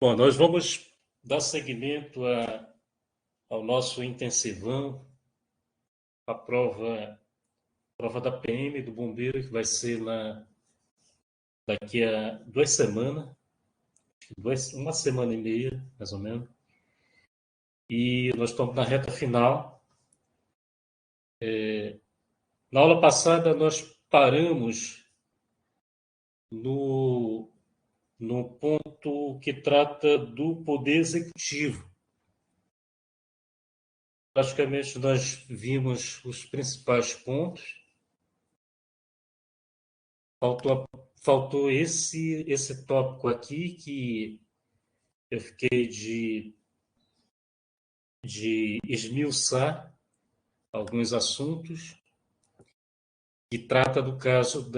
Bom, nós vamos dar seguimento ao nosso intensivão, a prova da PM, do Bombeiro, que vai ser daqui a 2 semanas, uma semana e meia, mais ou menos. E nós estamos na reta final. Na aula passada, nós paramos no ponto que trata do Poder Executivo. Praticamente, nós vimos os principais pontos. Faltou esse tópico aqui que eu fiquei de esmiuçar alguns assuntos, que trata do caso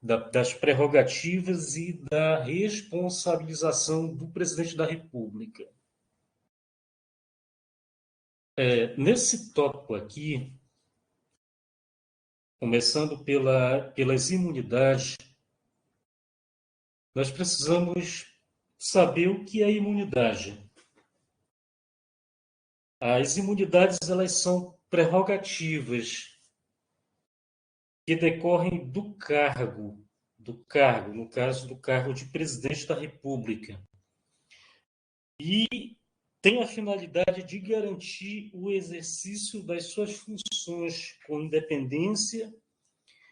das prerrogativas e da responsabilização do presidente da República. Nesse tópico aqui, começando pelas imunidades, nós precisamos saber o que é imunidade. As imunidades, elas são prerrogativas que decorrem do cargo, no caso do cargo de presidente da República. E tem a finalidade de garantir o exercício das suas funções com independência,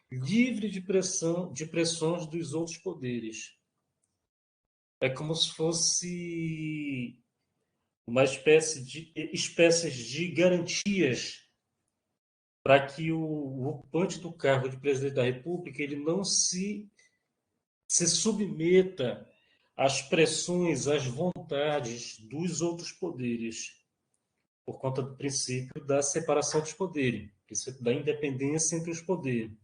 livre de pressões dos outros poderes. É como se fosse uma espécies de garantias para que o ocupante do cargo de presidente da República ele não se submeta às pressões, às vontades dos outros poderes, por conta do princípio da separação dos poderes, princípio da independência entre os poderes.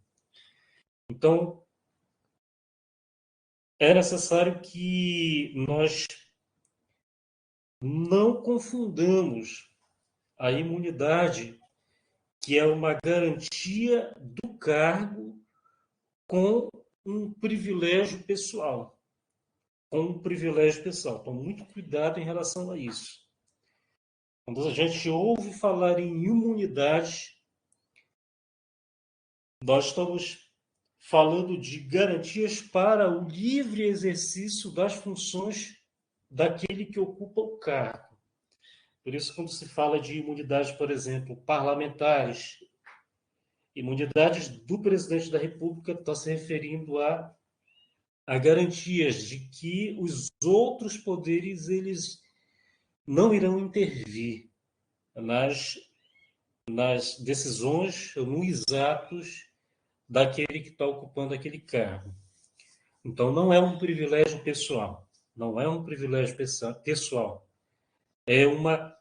Então, é necessário que nós não confundamos a imunidade, que é uma garantia do cargo, com um privilégio pessoal. Então, muito cuidado em relação a isso. Quando a gente ouve falar em imunidade, nós estamos falando de garantias para o livre exercício das funções daquele que ocupa o cargo. Por isso, quando se fala de imunidades, por exemplo, parlamentares, imunidades do presidente da República, está se referindo a garantias de que os outros poderes eles não irão intervir nas decisões, nos atos daquele que está ocupando aquele cargo. Então, não é um privilégio pessoal. Não é um privilégio pessoal. É uma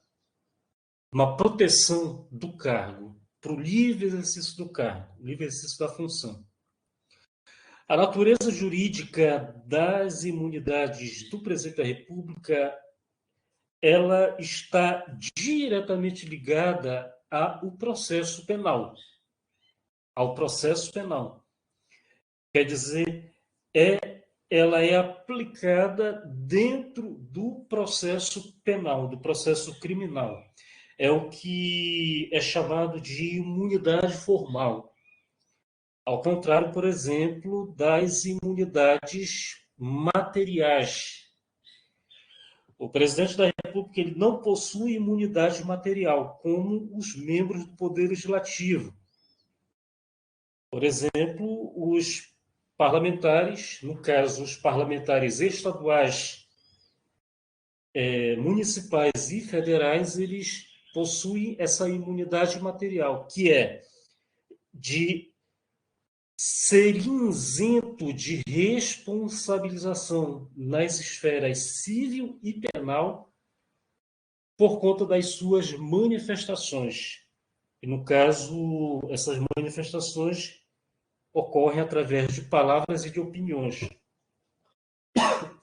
proteção do cargo, para o livre exercício do cargo, livre exercício da função. A natureza jurídica das imunidades do presidente da República, ela está diretamente ligada ao processo penal. Ao processo penal. Quer dizer, ela é aplicada dentro do processo penal, do processo criminal. É o que é chamado de imunidade formal. Ao contrário, por exemplo, das imunidades materiais. O presidente da República ele não possui imunidade material, como os membros do Poder Legislativo. Por exemplo, os parlamentares, no caso, os parlamentares estaduais, municipais e federais, eles possuem essa imunidade material, que é de ser isento de responsabilização nas esferas civil e penal por conta das suas manifestações. E, no caso, essas manifestações ocorrem através de palavras e de opiniões.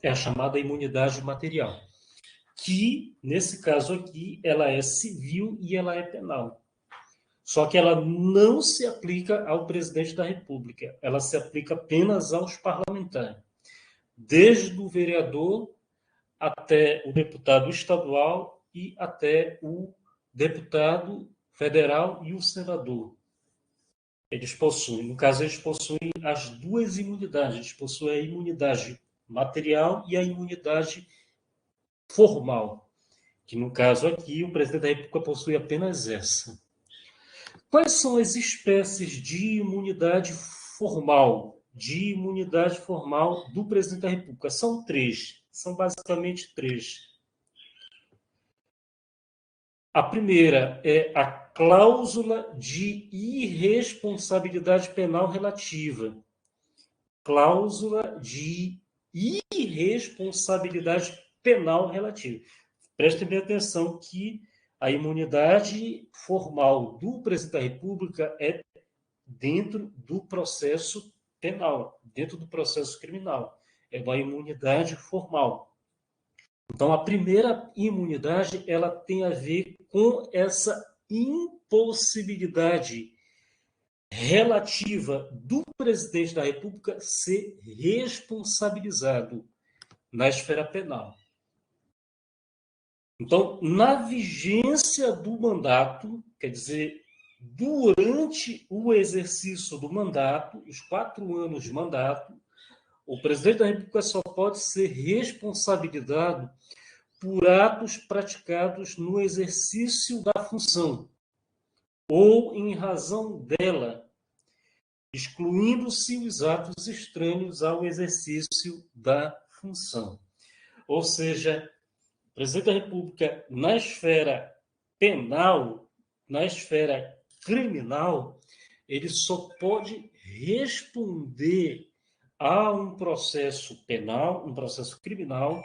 É a chamada imunidade material, que, nesse caso aqui, ela é civil e ela é penal. Só que ela não se aplica ao presidente da República, ela se aplica apenas aos parlamentares, desde o vereador até o deputado estadual e até o deputado federal e o senador. Eles possuem, no caso, eles possuem as duas imunidades. Eles possuem a imunidade material e a imunidade formal, que no caso aqui o presidente da República possui apenas essa. Quais são as espécies de imunidade formal? De imunidade formal do presidente da República? São três, são basicamente três. A primeira é a cláusula de irresponsabilidade penal relativa. Cláusula de irresponsabilidade penal relativa. Prestem bem atenção que a imunidade formal do presidente da República é dentro do processo penal, dentro do processo criminal. É uma imunidade formal. Então, a primeira imunidade ela tem a ver com essa impossibilidade relativa do presidente da República ser responsabilizado na esfera penal. Então, na vigência do mandato, quer dizer, durante o exercício do mandato, os 4 anos de mandato, o presidente da República só pode ser responsabilizado por atos praticados no exercício da função ou em razão dela, excluindo-se os atos estranhos ao exercício da função. Ou seja, o presidente da República, na esfera penal, na esfera criminal, ele só pode responder a um processo penal, um processo criminal,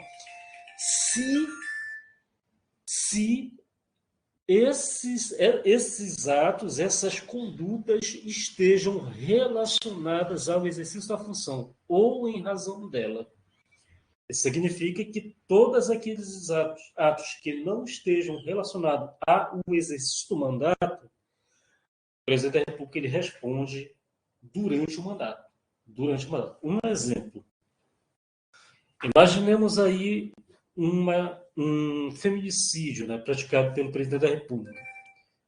se esses atos, essas condutas estejam relacionadas ao exercício da função ou em razão dela. Isso significa que todos aqueles atos que não estejam relacionados ao exercício do mandato, o presidente da República ele responde durante o mandato. Durante o mandato. Um exemplo. Imaginemos aí um feminicídio, né, praticado pelo presidente da República.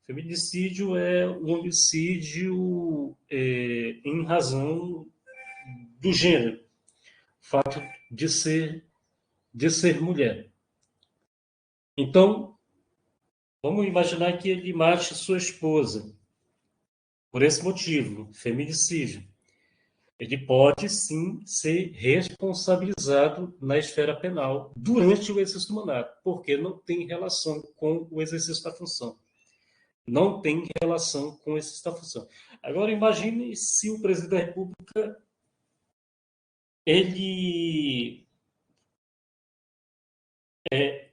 Feminicídio é um homicídio em razão do gênero, fato de ser mulher. Então, vamos imaginar que ele mate sua esposa por esse motivo, feminicídio. Ele pode, sim, ser responsabilizado na esfera penal durante o exercício do mandato, porque não tem relação com o exercício da função. Não tem relação com o exercício da função. Agora, imagine se o presidente da República ele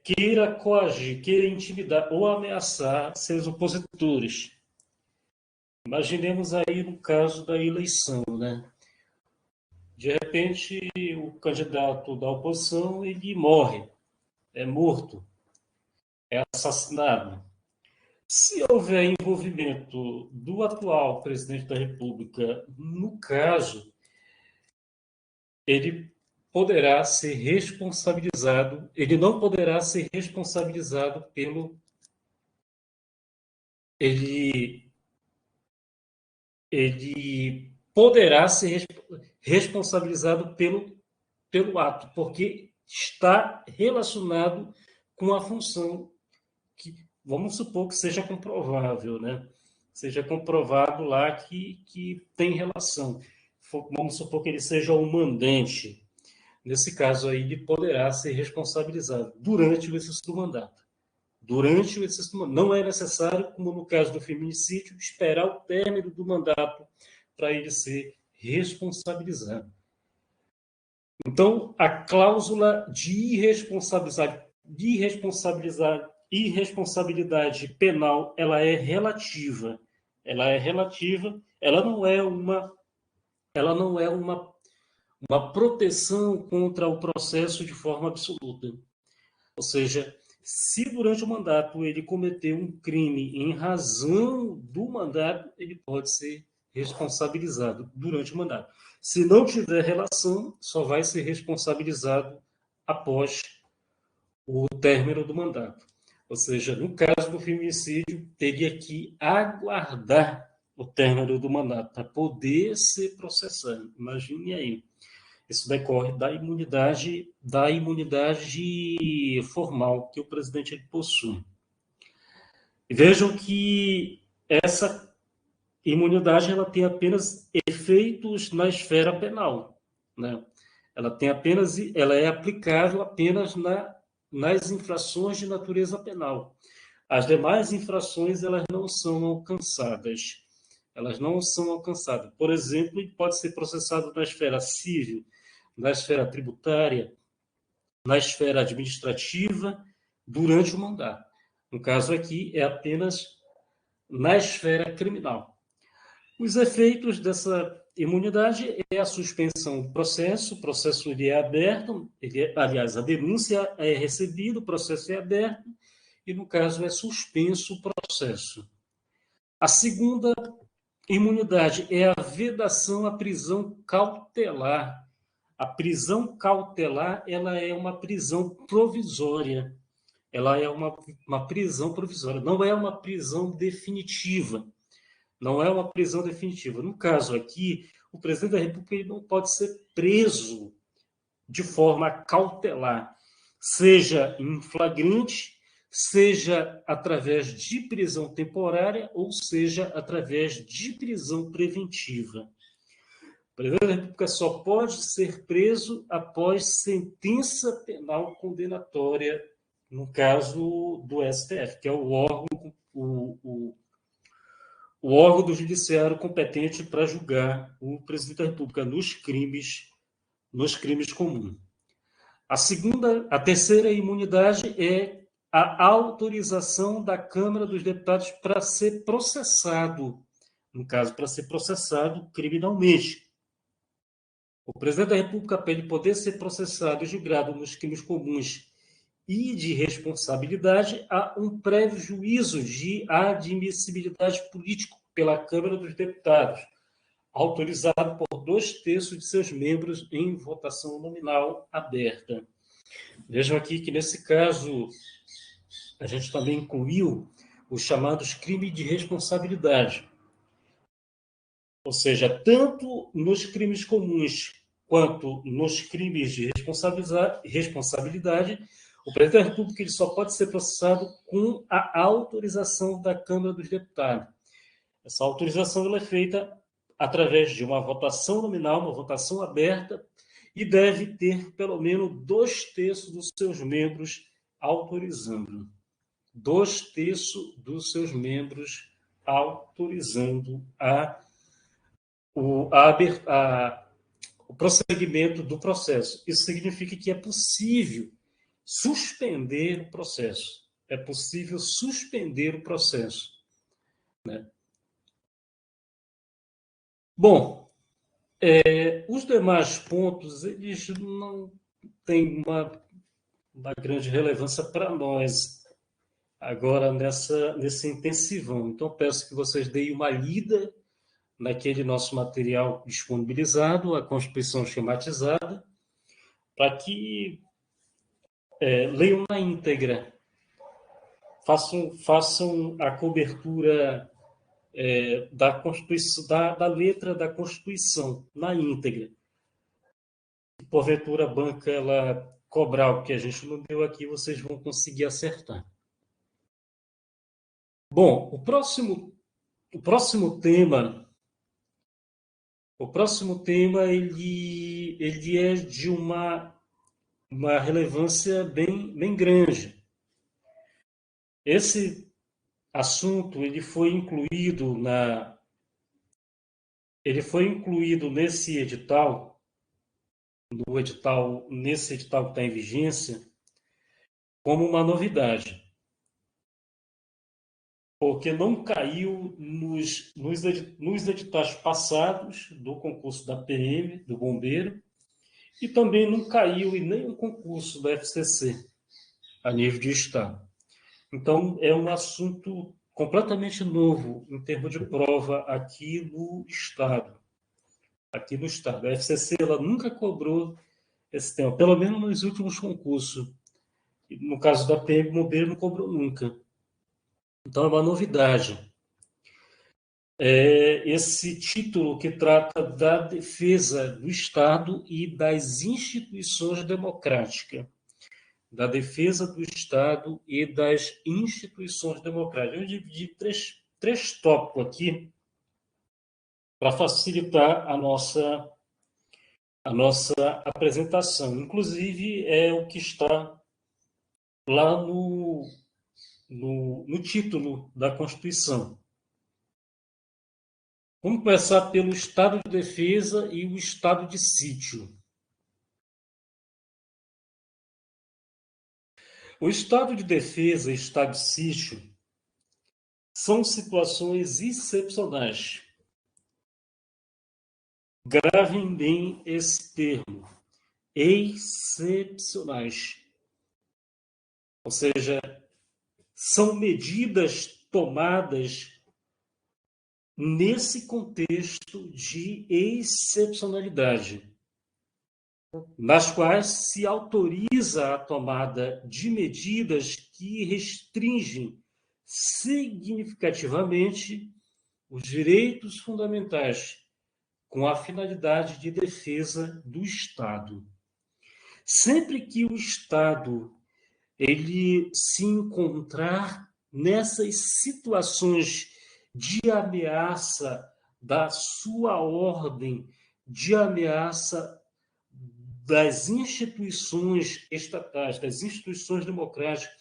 queira coagir, queira intimidar ou ameaçar seus opositores. Imaginemos aí no caso da eleição, né? De repente, o candidato da oposição ele morre, é morto, é assassinado. Se houver envolvimento do atual presidente da República no caso, ele poderá ser responsabilizado, ele não poderá ser responsabilizado pelo ele poderá ser responsabilizado pelo ato, porque está relacionado com a função que, vamos supor que seja comprovável, né? Seja comprovado lá que tem relação. Vamos supor que ele seja o mandante. Nesse caso aí, ele poderá ser responsabilizado durante o exercício do mandato. Durante o exercício do mandato. Não é necessário, como no caso do feminicídio, esperar o término do mandato para ele ser responsabilizado. Então, a cláusula de irresponsabilidade penal, ela é relativa. Ela não é uma proteção contra o processo de forma absoluta. Ou seja, se durante o mandato ele cometeu um crime em razão do mandato, ele pode ser responsabilizado durante o mandato. Se não tiver relação, só vai ser responsabilizado após o término do mandato. Ou seja, no caso do feminicídio, teria que aguardar o término do mandato para poder ser processado. Imagine aí. Isso decorre da imunidade formal que o presidente ele possui. E vejam que essa imunidade ela tem apenas efeitos na esfera penal, né? Ela é aplicável apenas nas infrações de natureza penal. As demais infrações elas não são alcançadas. Elas não são alcançadas. Por exemplo, ele pode ser processado na esfera civil, na esfera tributária, na esfera administrativa, durante o mandato. No caso aqui, é apenas na esfera criminal. Os efeitos dessa imunidade é a suspensão do processo, o processo ele é aberto, aliás, a denúncia é recebida, o processo é aberto, e no caso é suspenso o processo. A segunda imunidade é a vedação à prisão cautelar. A prisão cautelar ela é uma prisão provisória. Ela é uma prisão provisória, não é uma prisão definitiva. Não é uma prisão definitiva. No caso aqui, o presidente da República ele não pode ser preso de forma cautelar, seja em flagrante, seja através de prisão temporária, ou seja através de prisão preventiva. O presidente da República só pode ser preso após sentença penal condenatória, no caso do STF, que é o órgão do judiciário competente para julgar o presidente da República nos crimes comuns. A terceira imunidade é a autorização da Câmara dos Deputados para ser processado, no caso, para ser processado criminalmente. O presidente da República, para ele poder ser processado e julgado nos crimes comuns e de responsabilidade, há um prévio juízo de admissibilidade política pela Câmara dos Deputados, autorizado por 2/3 de seus membros em votação nominal aberta. Vejam aqui que, nesse caso, a gente também incluiu os chamados crimes de responsabilidade. Ou seja, tanto nos crimes comuns quanto nos crimes de responsabilidade, o presidente da República ele só pode ser processado com a autorização da Câmara dos Deputados. Essa autorização ela é feita através de uma votação nominal, uma votação aberta, e deve ter pelo menos 2/3 dos seus membros autorizando. 2/3 dos seus membros autorizando o prosseguimento do processo. Isso significa que é possível suspender o processo. É possível suspender o processo, né? Bom, os demais pontos, eles não têm uma grande relevância para nós agora nesse intensivão. Então, peço que vocês deem uma lida naquele nosso material disponibilizado, a Constituição esquematizada, para que leiam na íntegra, façam a cobertura da Constituição, da letra da Constituição na íntegra. Se porventura a banca ela cobrar o que a gente não deu aqui, vocês vão conseguir acertar. Bom, o próximo tema ele é de uma relevância bem grande. Esse assunto ele foi incluído nesse edital, nesse edital que está em vigência, como uma novidade, porque não caiu nos editais passados do concurso da PM, do Bombeiro, e também não caiu em nenhum concurso da FCC, a nível de Estado. Então, é um assunto completamente novo em termos de prova aqui no Estado. A FCC ela nunca cobrou esse tema, pelo menos nos últimos concursos No caso da PM, o bombeiro não cobrou nunca. Então, é uma novidade. Esse título que trata da defesa do Estado e das instituições democráticas. Da defesa do Estado e das instituições democráticas. Eu dividi três tópicos aqui para facilitar a nossa apresentação. Inclusive, é o que está lá no título da Constituição. Vamos começar pelo estado de defesa e o estado de sítio. O estado de defesa e estado de sítio são situações excepcionais. Gravem bem esse termo. Excepcionais. Ou seja, são medidas tomadas nesse contexto de excepcionalidade, nas quais se autoriza a tomada de medidas que restringem significativamente os direitos fundamentais, com a finalidade de defesa do Estado. Sempre que o Estado ele se encontrar nessas situações de ameaça da sua ordem, de ameaça das instituições estatais, das instituições democráticas,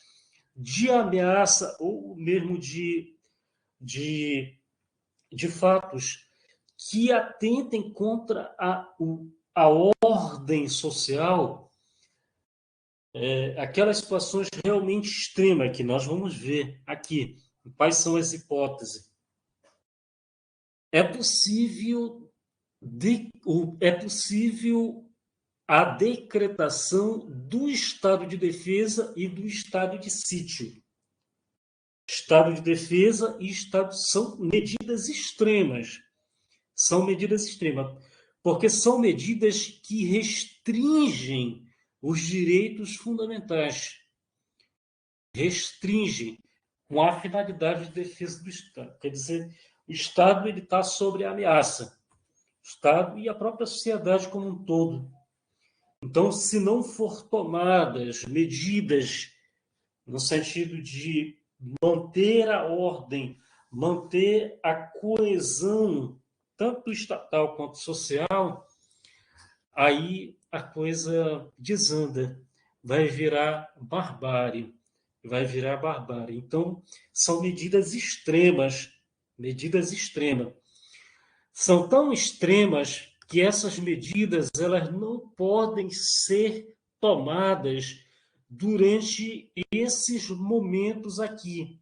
de ameaça ou mesmo de fatos que atentem contra a ordem social, aquelas situações realmente extremas que nós vamos ver aqui. Quais são as hipóteses? É possível a decretação do estado de defesa e do estado de sítio. Estado de defesa e estado são medidas extremas. São medidas extremas, porque são medidas que restringem os direitos fundamentais. Restringem com a finalidade de defesa do Estado. Quer dizer, o Estado está sob ameaça. O Estado e a própria sociedade como um todo. Então, se não for tomadas medidas no sentido de manter a ordem, manter a coesão, tanto estatal quanto social, aí a coisa desanda, vai virar barbárie. Vai virar barbárie. Então, são medidas extremas, medidas extremas. São tão extremas que essas medidas elas não podem ser tomadas durante esses momentos aqui.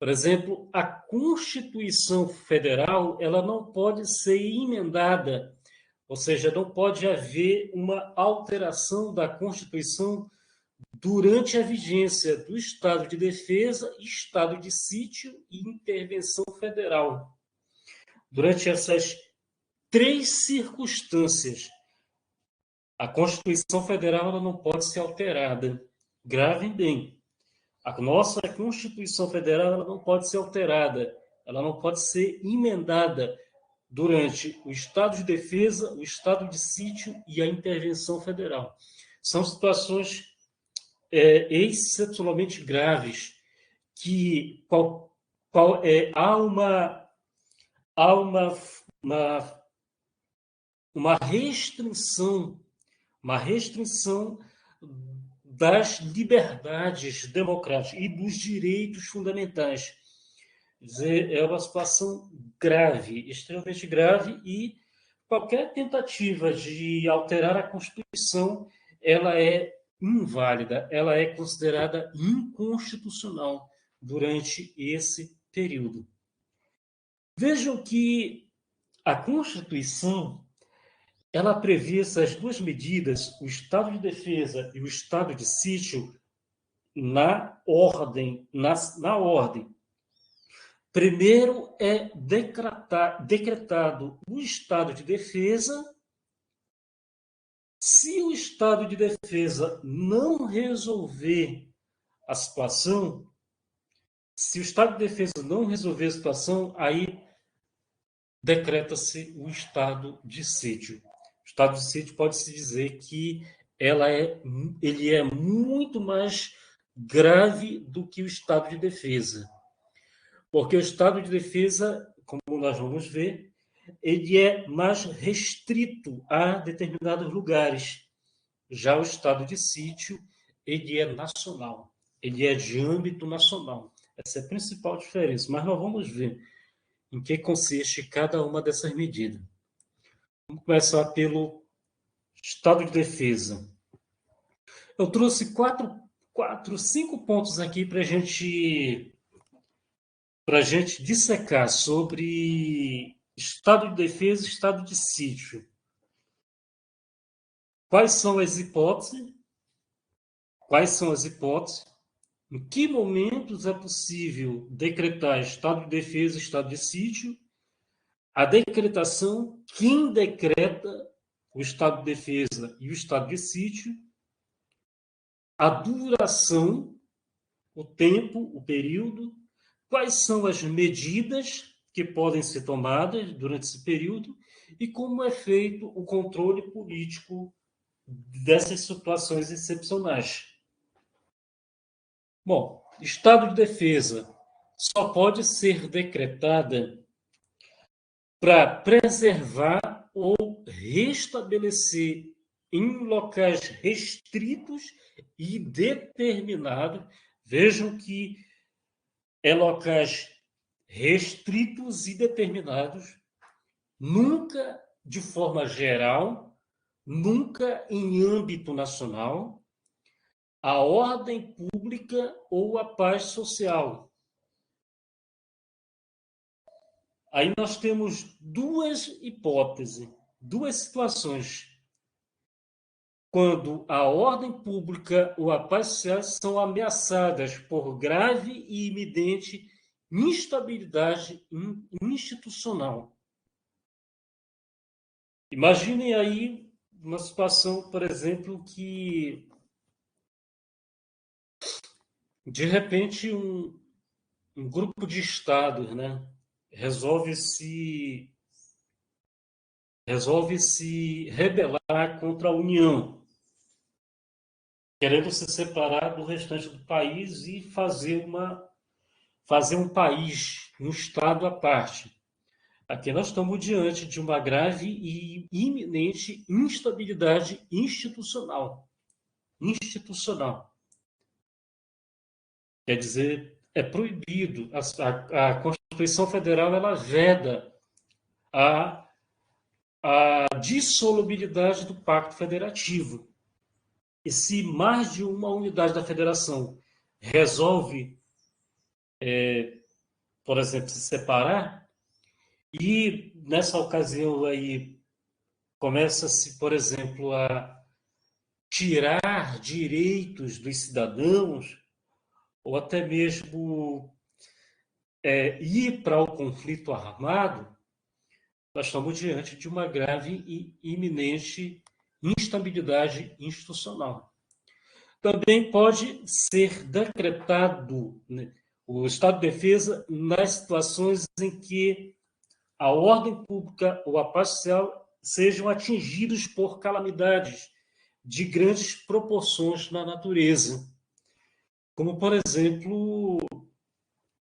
Por exemplo, a Constituição Federal ela não pode ser emendada, ou seja, não pode haver uma alteração da Constituição durante a vigência do estado de defesa, estado de sítio e intervenção federal. Durante essas três circunstâncias, a Constituição Federal ela não pode ser alterada. Gravem bem. A nossa Constituição Federal ela não pode ser alterada. Ela não pode ser emendada durante o estado de defesa, o estado de sítio e a intervenção federal. São situações excepcionalmente graves que há uma restrição das liberdades democráticas e dos direitos fundamentais. Quer dizer, é uma situação grave, extremamente grave, e qualquer tentativa de alterar a Constituição, ela é inválida, ela é considerada inconstitucional durante esse período. Vejam que a Constituição ela prevê essas duas medidas, o estado de defesa e o estado de sítio, na ordem. Primeiro é decretado o estado de defesa. Se estado de defesa não resolver a situação, se o estado de defesa não resolver a situação, aí decreta-se o estado de sítio. O estado de sítio pode-se dizer que ele é muito mais grave do que o estado de defesa. Porque o estado de defesa, como nós vamos ver, ele é mais restrito a determinados lugares. Já o estado de sítio, ele é nacional, ele é de âmbito nacional. Essa é a principal diferença, mas nós vamos ver em que consiste cada uma dessas medidas. Vamos começar pelo estado de defesa. Eu trouxe cinco pontos aqui para a gente dissecar sobre estado de defesa e estado de sítio. Quais são as hipóteses? Quais são as hipóteses? Em que momentos é possível decretar estado de defesa e estado de sítio? A decretação, quem decreta o estado de defesa e o estado de sítio? A duração, o tempo, o período, quais são as medidas que podem ser tomadas durante esse período e como é feito o controle político dessas situações excepcionais. Bom, estado de defesa só pode ser decretada para preservar ou restabelecer em locais restritos e determinados. Vejam que é locais restritos e determinados, nunca de forma geral, nunca em âmbito nacional, a ordem pública ou a paz social. Aí nós temos duas hipóteses, duas situações. Quando a ordem pública ou a paz social são ameaçadas por grave e iminente instabilidade institucional. Imaginem aí uma situação, por exemplo, que de repente um grupo de estados, né, resolve se rebelar contra a União, querendo se separar do restante do país e fazer um país, um estado à parte. Aqui nós estamos diante de uma grave e iminente instabilidade institucional. Institucional. Quer dizer, é proibido. A Constituição Federal ela veda a dissolubilidade do Pacto Federativo. E se mais de uma unidade da federação resolve, por exemplo, se separar, e nessa ocasião aí começa-se, por exemplo, a tirar direitos dos cidadãos, ou até mesmo ir para o conflito armado, nós estamos diante de uma grave e iminente instabilidade institucional. Também pode ser decretado, né, o estado de defesa nas situações em que a ordem pública ou a paz social sejam atingidos por calamidades de grandes proporções na natureza. Como, por exemplo,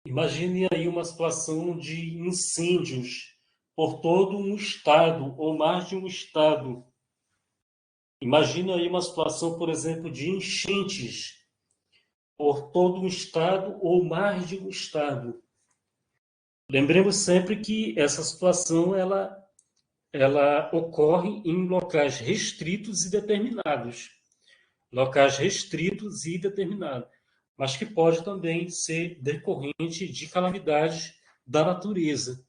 imagine aí uma situação de incêndios por todo um estado ou mais de um estado. Imagina aí uma situação, por exemplo, de enchentes por todo um estado ou mais de um estado. Lembremos sempre que essa situação ela ocorre em locais restritos e determinados. Locais restritos e determinados, mas que pode também ser decorrente de calamidades da natureza.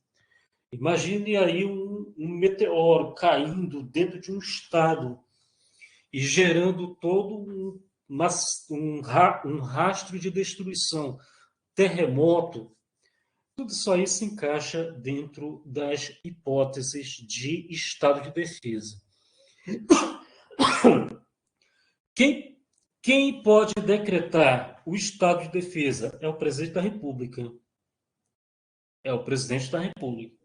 Imagine aí um meteoro caindo dentro de um estado e gerando todo um rastro de destruição, terremoto. Tudo isso aí se encaixa dentro das hipóteses de estado de defesa. Quem, quem pode decretar o estado de defesa é o presidente da República. É o presidente da República.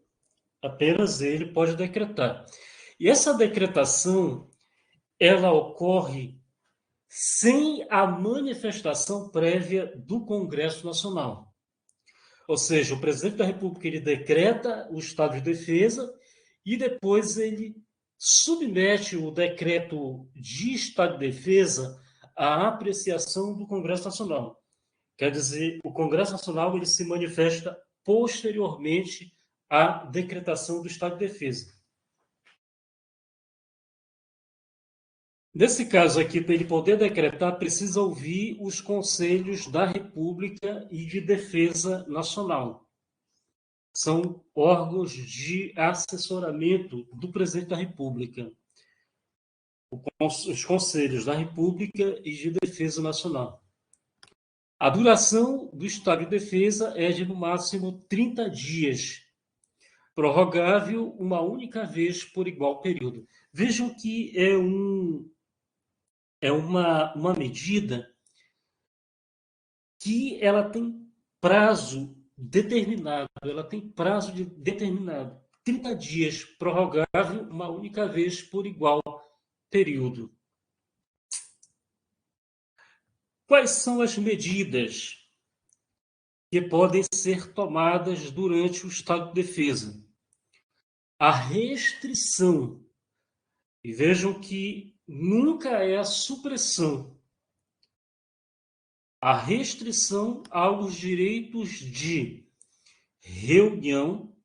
Apenas ele pode decretar. E essa decretação, ela ocorre sem a manifestação prévia do Congresso Nacional. Ou seja, o presidente da República ele decreta o estado de defesa e depois ele submete o decreto de estado de defesa à apreciação do Congresso Nacional. Quer dizer, o Congresso Nacional ele se manifesta posteriormente à decretação do estado de defesa. Nesse caso aqui, para ele poder decretar, precisa ouvir os conselhos da República e de Defesa Nacional. São órgãos de assessoramento do presidente da República. Os conselhos da República e de Defesa Nacional. A duração do estado de defesa é de, no máximo, 30 dias, prorrogável uma única vez por igual período. Vejam que é uma medida que ela tem prazo determinado, determinado. 30 dias, prorrogável uma única vez por igual período. Quais são as medidas que podem ser tomadas durante o estado de defesa? A restrição. E vejam que nunca é a supressão. A restrição aos direitos de reunião,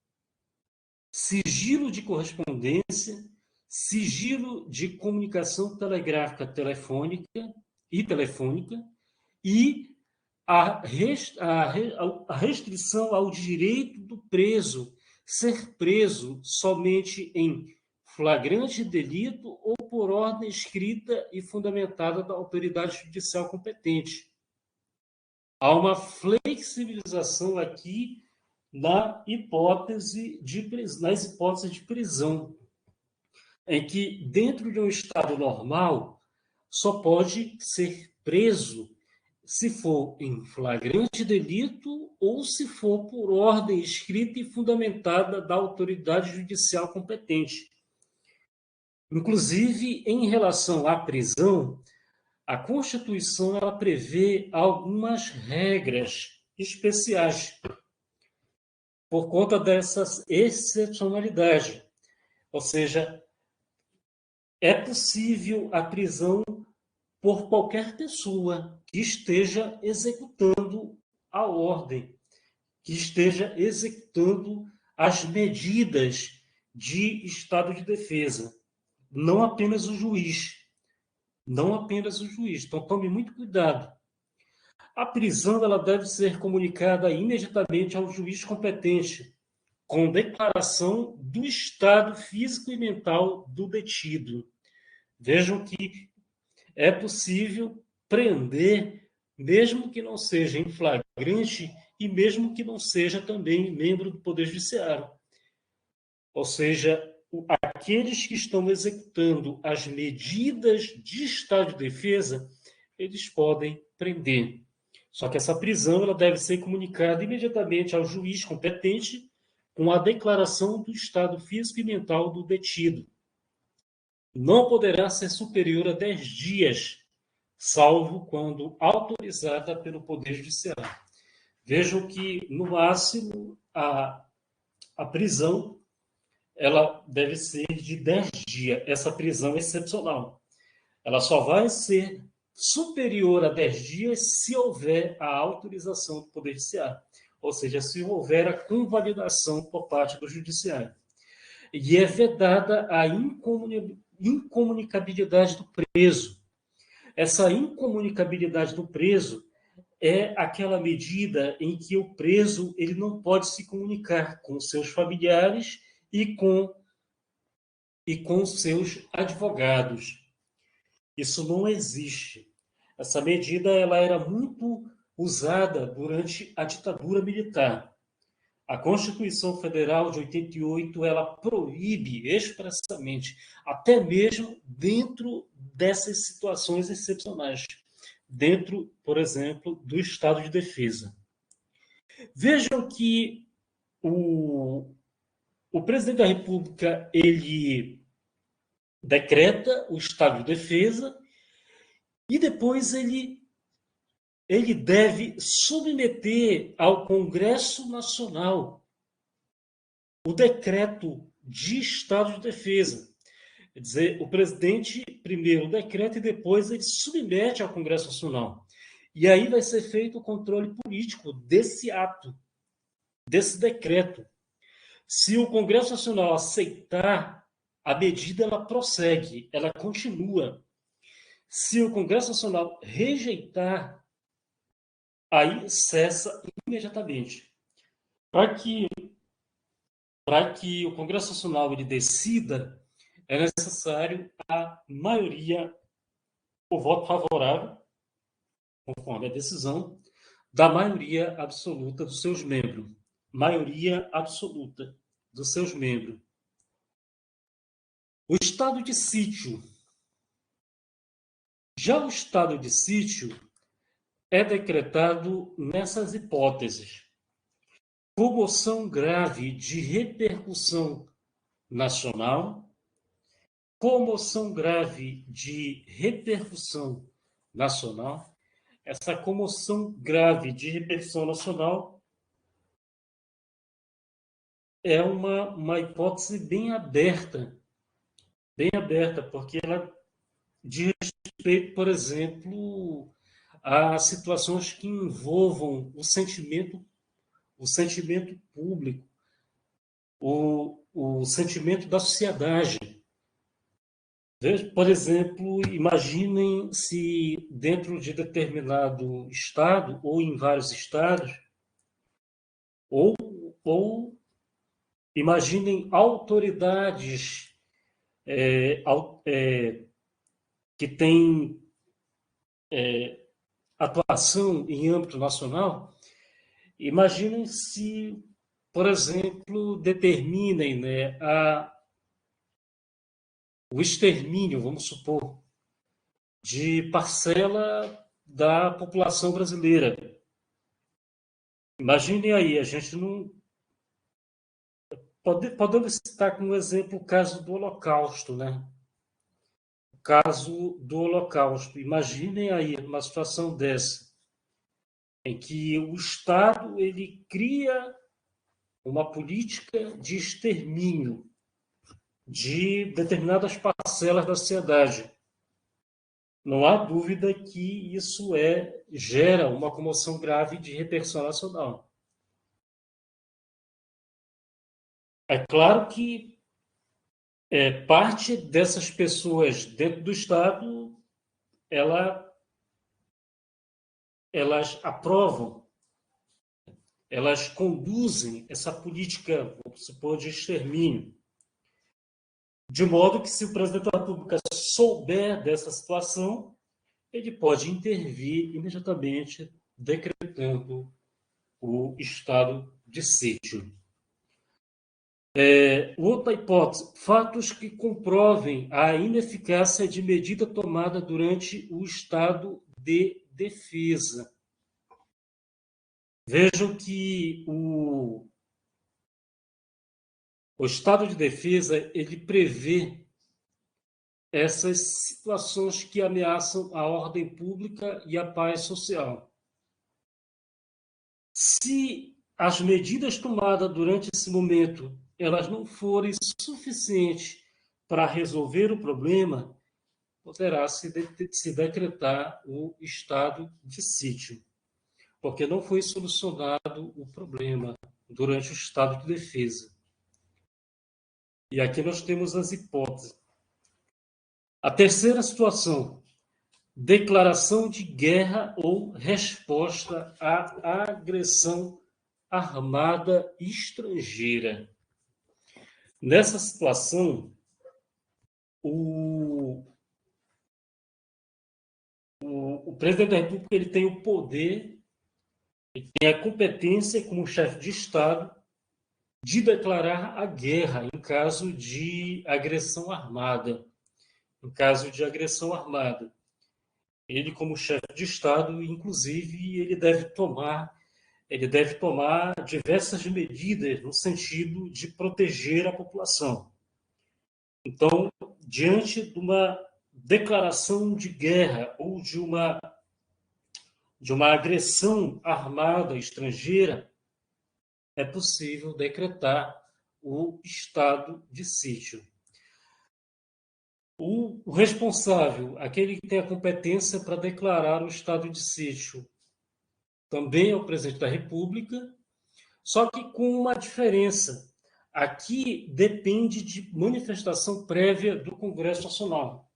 sigilo de correspondência, sigilo de comunicação telegráfica, telefônica e a restrição ao direito do preso ser preso somente em flagrante delito ou por ordem escrita e fundamentada da autoridade judicial competente. Há uma flexibilização aqui nas hipóteses de prisão, em que, dentro de um estado normal, só pode ser preso se for em flagrante delito ou se for por ordem escrita e fundamentada da autoridade judicial competente. Inclusive, em relação à prisão, a Constituição ela prevê algumas regras especiais por conta dessa excepcionalidade. Ou seja, é possível a prisão por qualquer pessoa que esteja executando a ordem, que esteja executando as medidas de estado de defesa, não apenas o juiz. Não apenas o juiz. Então, tome muito cuidado. A prisão ela deve ser comunicada imediatamente ao juiz competente, com declaração do estado físico e mental do detido. Vejam que é possível prender, mesmo que não seja em flagrante e mesmo que não seja também membro do Poder Judiciário. Ou seja, aqueles que estão executando as medidas de estado de defesa, eles podem prender. Só que essa prisão ela deve ser comunicada imediatamente ao juiz competente com a declaração do estado físico e mental do detido. Não poderá ser superior a 10 dias, salvo quando autorizada pelo Poder Judiciário. Vejam que, no máximo, a prisão ela deve ser de 10 dias, essa prisão excepcional. Ela só vai ser superior a 10 dias se houver a autorização do Poder Judiciário, ou seja, se houver a convalidação por parte do Judiciário. E é vedada a incomunicabilidade do preso. Essa incomunicabilidade do preso é aquela medida em que o preso ele não pode se comunicar com seus familiares e com seus advogados. Isso não existe. Essa medida ela era muito usada durante a ditadura militar. A Constituição Federal de 88, ela proíbe expressamente, até mesmo dentro dessas situações excepcionais, dentro, por exemplo, do estado de defesa. Vejam que o presidente da República, ele decreta o estado de defesa e depois ele deve submeter ao Congresso Nacional o decreto de estado de defesa. Quer dizer, o presidente primeiro decreta e depois ele submete ao Congresso Nacional. E aí vai ser feito o controle político desse ato, desse decreto. Se o Congresso Nacional aceitar a medida, ela prossegue, ela continua. Se o Congresso Nacional rejeitar, aí cessa imediatamente. Para que o Congresso Nacional ele decida, é necessário a maioria, o voto favorável, conforme a decisão, da maioria absoluta dos seus membros. Maioria absoluta dos seus membros. O estado de sítio. Já o estado de sítio é decretado nessas hipóteses: comoção grave de repercussão nacional, comoção grave de repercussão nacional. Essa comoção grave de repercussão nacional é uma hipótese bem aberta, porque ela diz respeito, por exemplo, a situações que envolvam o sentimento público, o sentimento da sociedade. Por exemplo, imaginem se dentro de determinado estado, ou em vários estados, ou imaginem autoridades que têm atuação em âmbito nacional. Imaginem se, por exemplo, determinem, né, o extermínio, vamos supor, de parcela da população brasileira. Imaginem aí, a gente não. Podemos citar como exemplo o caso do Holocausto, né? O caso do Holocausto. Imaginem aí uma situação dessa, em que o Estado ele cria uma política de extermínio de determinadas parcelas da sociedade. Não há dúvida que isso gera uma comoção grave de repercussão nacional. É claro que parte dessas pessoas dentro do Estado, elas aprovam, elas conduzem essa política, vamos supor, de extermínio. De modo que, se o presidente da República souber dessa situação, ele pode intervir imediatamente, decretando o estado de sítio. Outra hipótese: fatos que comprovem a ineficácia de medida tomada durante o estado de defesa. Vejam que o estado de defesa ele prevê essas situações que ameaçam a ordem pública e a paz social. Se as medidas tomadas durante esse momento elas não forem suficientes para resolver o problema, poderá se decretar o estado de sítio, porque não foi solucionado o problema durante o estado de defesa. E aqui nós temos as hipóteses. A terceira situação: declaração de guerra ou resposta à agressão armada estrangeira. Nessa situação, o presidente da República ele tem o poder, ele tem a competência como chefe de Estado de declarar a guerra em caso de agressão armada. Em caso de agressão armada. Ele, como chefe de Estado, inclusive, ele deve tomar diversas medidas no sentido de proteger a população. Então, diante de uma declaração de guerra ou de uma agressão armada estrangeira, é possível decretar o estado de sítio. O responsável, aquele que tem a competência para declarar o estado de sítio, também é o presidente da República, só que com uma diferença. Aqui depende de manifestação prévia do Congresso Nacional.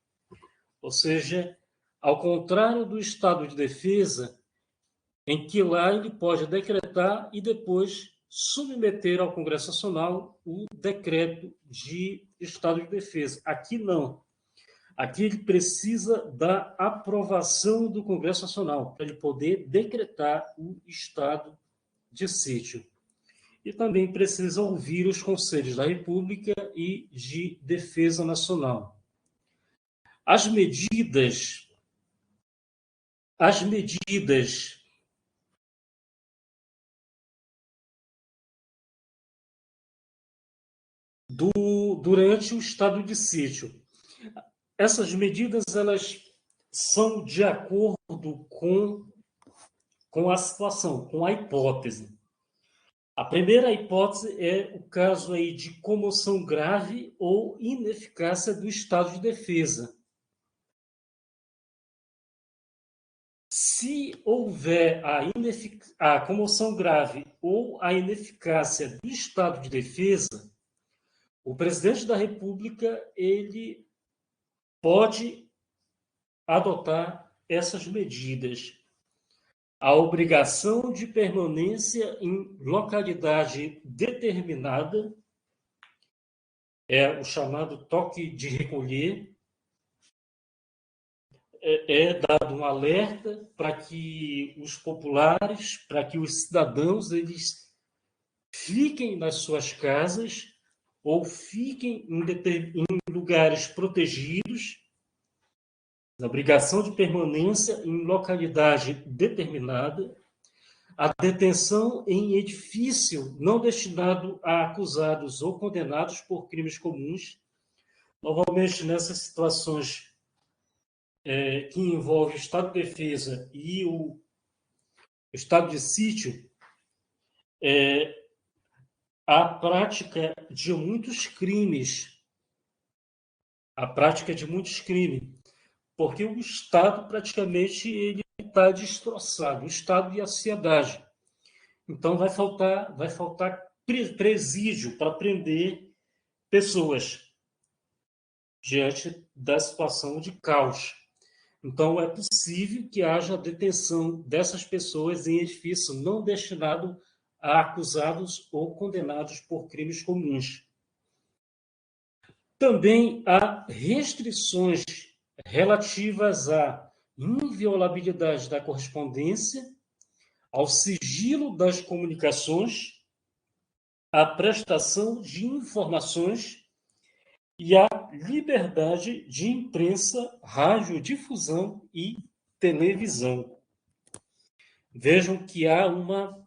Ou seja, ao contrário do estado de defesa, em que lá ele pode decretar e depois submeter ao Congresso Nacional o decreto de estado de defesa. Aqui não. Aqui ele precisa da aprovação do Congresso Nacional para ele poder decretar o estado de sítio. E também precisa ouvir os conselhos da República e de Defesa Nacional. As medidas durante o estado de sítio. Essas medidas elas são de acordo com a situação, com a hipótese. A primeira hipótese é o caso aí de comoção grave ou ineficácia do estado de defesa. Se houver a comoção grave ou a ineficácia do estado de defesa, o presidente da República ele pode adotar essas medidas. A obrigação de permanência em localidade determinada é o chamado toque de recolher. É dado um alerta para que os populares, para que os cidadãos, eles fiquem nas suas casas ou fiquem em lugares protegidos, na obrigação de permanência em localidade determinada, a detenção em edifício não destinado a acusados ou condenados por crimes comuns. Normalmente, nessas situações que envolvem o estado de defesa e o estado de sítio, a prática de muitos crimes, porque o Estado praticamente ele está destroçado, o Estado e a sociedade. Então vai faltar presídio para prender pessoas diante da situação de caos. Então é possível que haja detenção dessas pessoas em edifício não destinado a acusados ou condenados por crimes comuns. Também há restrições relativas à inviolabilidade da correspondência, ao sigilo das comunicações, à prestação de informações e à liberdade de imprensa, radiodifusão e televisão. Vejam que há uma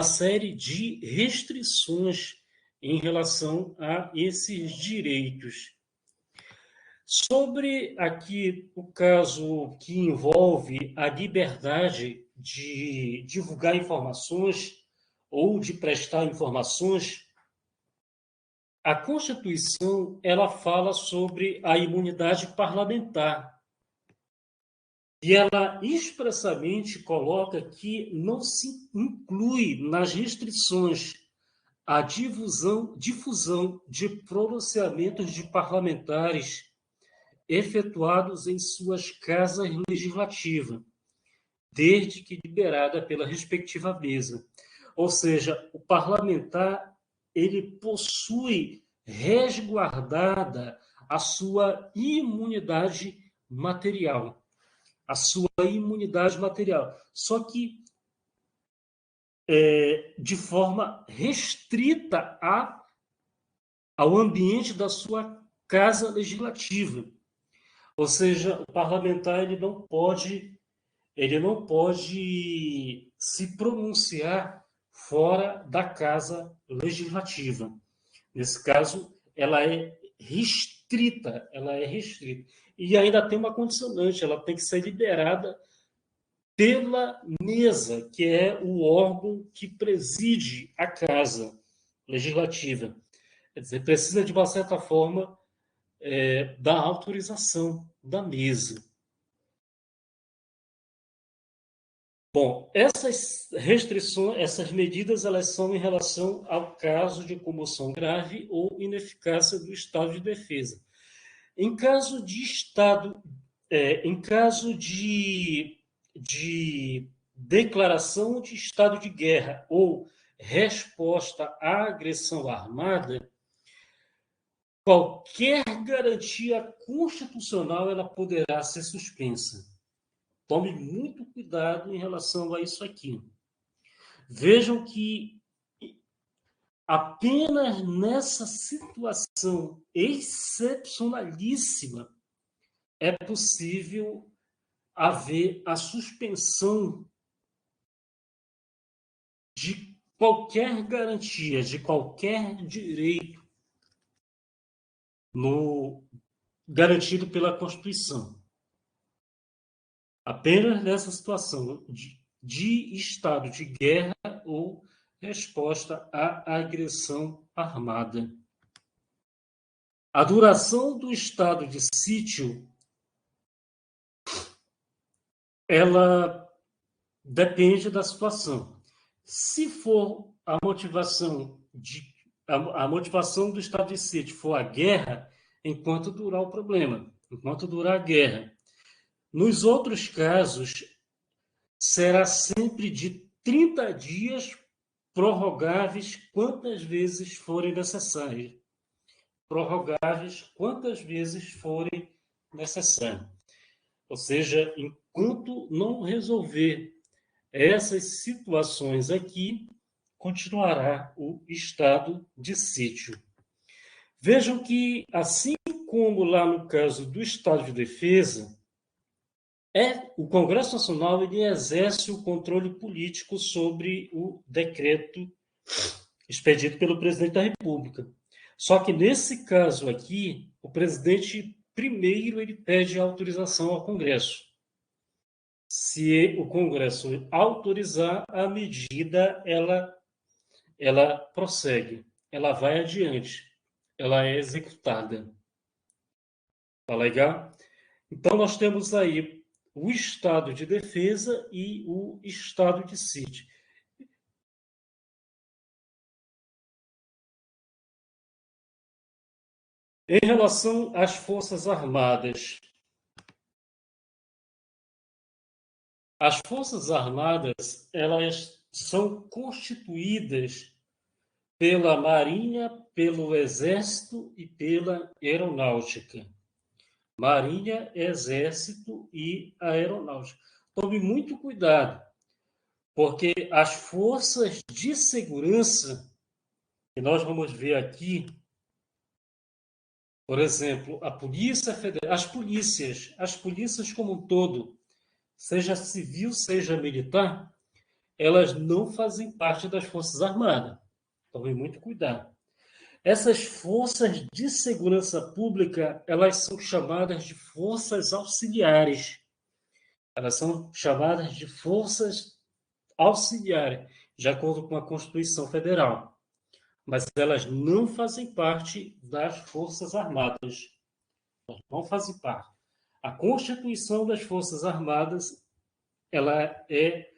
série de restrições em relação a esses direitos. Sobre aqui o caso que envolve a liberdade de divulgar informações ou de prestar informações, a Constituição ela fala sobre a imunidade parlamentar. E ela expressamente coloca que não se inclui nas restrições a difusão de pronunciamentos de parlamentares efetuados em suas casas legislativas, desde que liberada pela respectiva mesa. Ou seja, o parlamentar ele possui resguardada a sua imunidade material. Só que de forma restrita ao ambiente da sua casa legislativa. Ou seja, o parlamentar ele não pode se pronunciar fora da casa legislativa. Nesse caso, ela é restrita. E ainda tem uma condicionante, ela tem que ser liberada pela mesa, que é o órgão que preside a casa legislativa. Quer dizer, precisa, de uma certa forma, da autorização da mesa. Bom, essas restrições, essas medidas, elas são em relação ao caso de comoção grave ou ineficácia do estado de defesa. Em caso de declaração de estado de guerra ou resposta à agressão armada, qualquer garantia constitucional ela poderá ser suspensa. Tome muito cuidado em relação a isso aqui. Vejam que apenas nessa situação excepcionalíssima é possível haver a suspensão de qualquer garantia, de qualquer direito garantido pela Constituição. Apenas nessa situação de estado de guerra ou resposta à agressão armada. A duração do estado de sítio, ela depende da situação. Se for a motivação do estado de sítio for a guerra, enquanto durar o problema, enquanto durar a guerra. Nos outros casos, será sempre de 30 dias, prorrogáveis quantas vezes forem necessárias. Prorrogáveis quantas vezes forem necessárias. Ou seja, enquanto não resolver essas situações aqui, continuará o estado de sítio. Vejam que, assim como lá no caso do estado de defesa, o Congresso Nacional ele exerce o controle político sobre o decreto expedido pelo presidente da República. Só que, nesse caso aqui, o presidente, primeiro, ele pede autorização ao Congresso. Se o Congresso autorizar, a medida ela prossegue, ela vai adiante, ela é executada. Tá legal? Então, nós temos aí o estado de defesa e o estado de sítio. Em relação às Forças Armadas, as Forças Armadas, elas são constituídas pela Marinha, pelo Exército e pela Aeronáutica. Marinha, Exército e Aeronáutica. Tome muito cuidado, porque as forças de segurança, que nós vamos ver aqui, por exemplo, a Polícia Federal, as polícias como um todo, seja civil, seja militar, elas não fazem parte das Forças Armadas. Tome muito cuidado. Essas forças de segurança pública, elas são chamadas de forças auxiliares. Elas são chamadas de forças auxiliares, de acordo com a Constituição Federal. Mas elas não fazem parte das Forças Armadas. Elas não fazem parte. A Constituição das Forças Armadas, ela é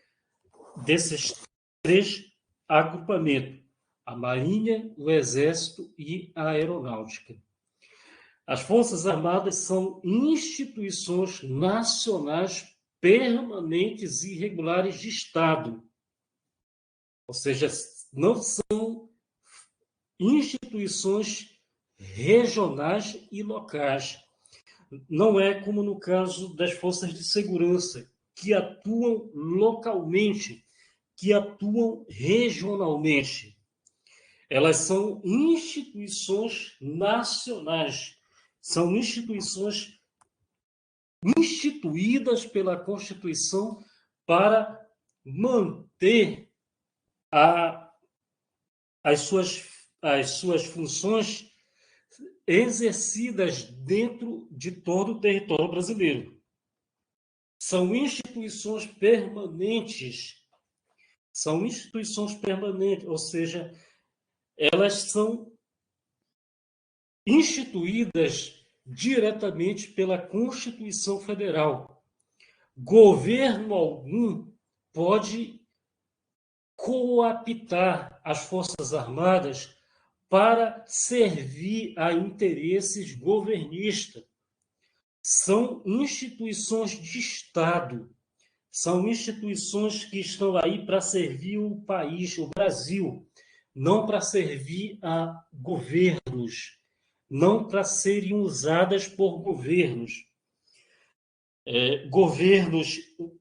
desses três agrupamentos: a Marinha, o Exército e a Aeronáutica. As Forças Armadas são instituições nacionais permanentes e regulares de Estado. Ou seja, não são instituições regionais e locais. Não é como no caso das forças de segurança, que atuam localmente, que atuam regionalmente. Elas são instituições nacionais, são instituições instituídas pela Constituição para manter as suas funções exercidas dentro de todo o território brasileiro. São instituições permanentes, ou seja, elas são instituídas diretamente pela Constituição Federal. Governo algum pode coaptar as Forças Armadas para servir a interesses governistas. São instituições de Estado, são instituições que estão aí para servir o país, o Brasil, não para servir a governos, não para serem usadas por governos. Governos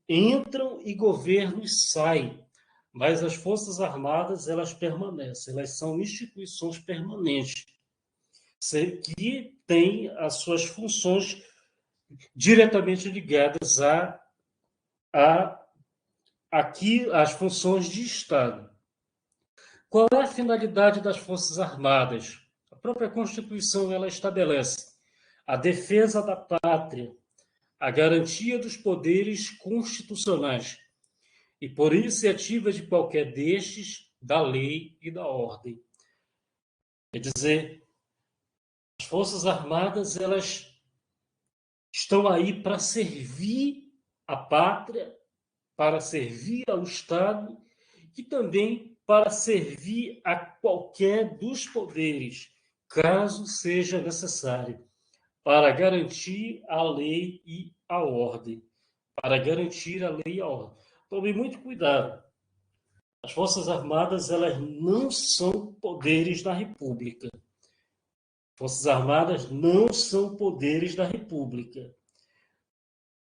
entram e governos saem, mas as Forças Armadas, elas permanecem, elas são instituições permanentes, que têm as suas funções diretamente ligadas aqui às funções de Estado. Qual é a finalidade das Forças Armadas? A própria Constituição ela estabelece a defesa da pátria, a garantia dos poderes constitucionais e, por iniciativa de qualquer destes, da lei e da ordem. Quer dizer, as Forças Armadas elas estão aí para servir a pátria, para servir ao Estado e também para servir a qualquer dos poderes, caso seja necessário, para garantir a lei e a ordem. Para garantir a lei e a ordem. Tome muito cuidado. As Forças Armadas elas não são poderes da República. Forças Armadas não são poderes da República.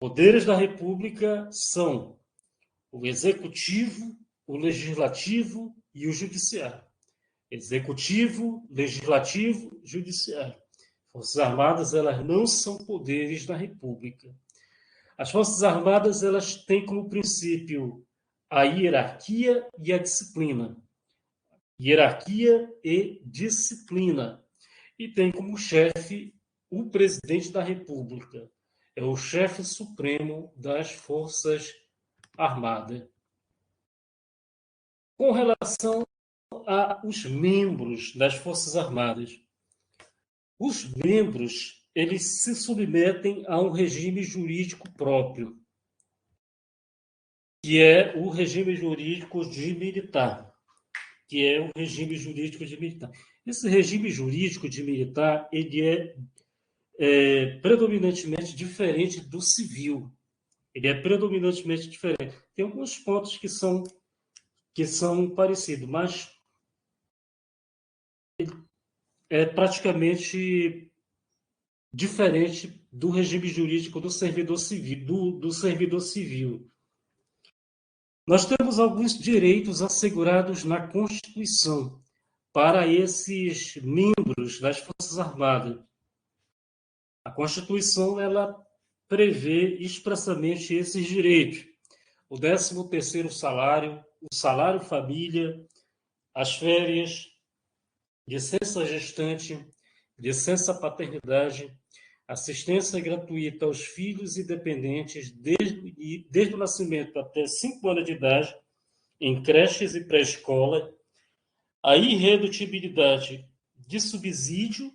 Poderes da República são o Executivo, o Legislativo e o Judiciário. Executivo, Legislativo, Judiciário. Forças Armadas elas não são poderes da República. As Forças Armadas elas têm como princípio a hierarquia e a disciplina. Hierarquia e disciplina. E tem como chefe o presidente da República. É o chefe supremo das Forças Armadas. Com relação aos membros das Forças Armadas, os membros eles se submetem a um regime jurídico próprio, que é o regime jurídico de militar, Esse regime jurídico de militar ele é predominantemente diferente do civil. Ele é predominantemente diferente. Tem alguns pontos que são parecidos, mas é praticamente diferente do regime jurídico do servidor civil. Nós temos alguns direitos assegurados na Constituição para esses membros das Forças Armadas. A Constituição ela prevê expressamente esses direitos. O 13º salário, o salário família, as férias, licença gestante, licença paternidade, assistência gratuita aos filhos e dependentes desde o nascimento até 5 anos de idade, em creches e pré-escola, a irredutibilidade de subsídio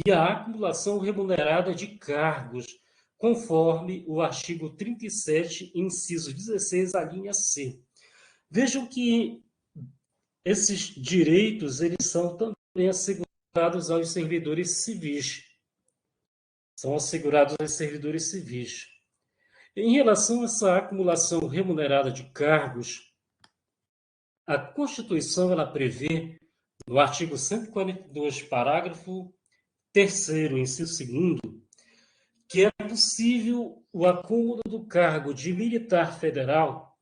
e a acumulação remunerada de cargos, conforme o artigo 37, inciso 16, a linha C. Vejam que esses direitos eles são também assegurados aos servidores civis. Em relação a essa acumulação remunerada de cargos, a Constituição ela prevê, no artigo 142, parágrafo 3º, inciso 2º, que é possível o acúmulo do cargo de militar federal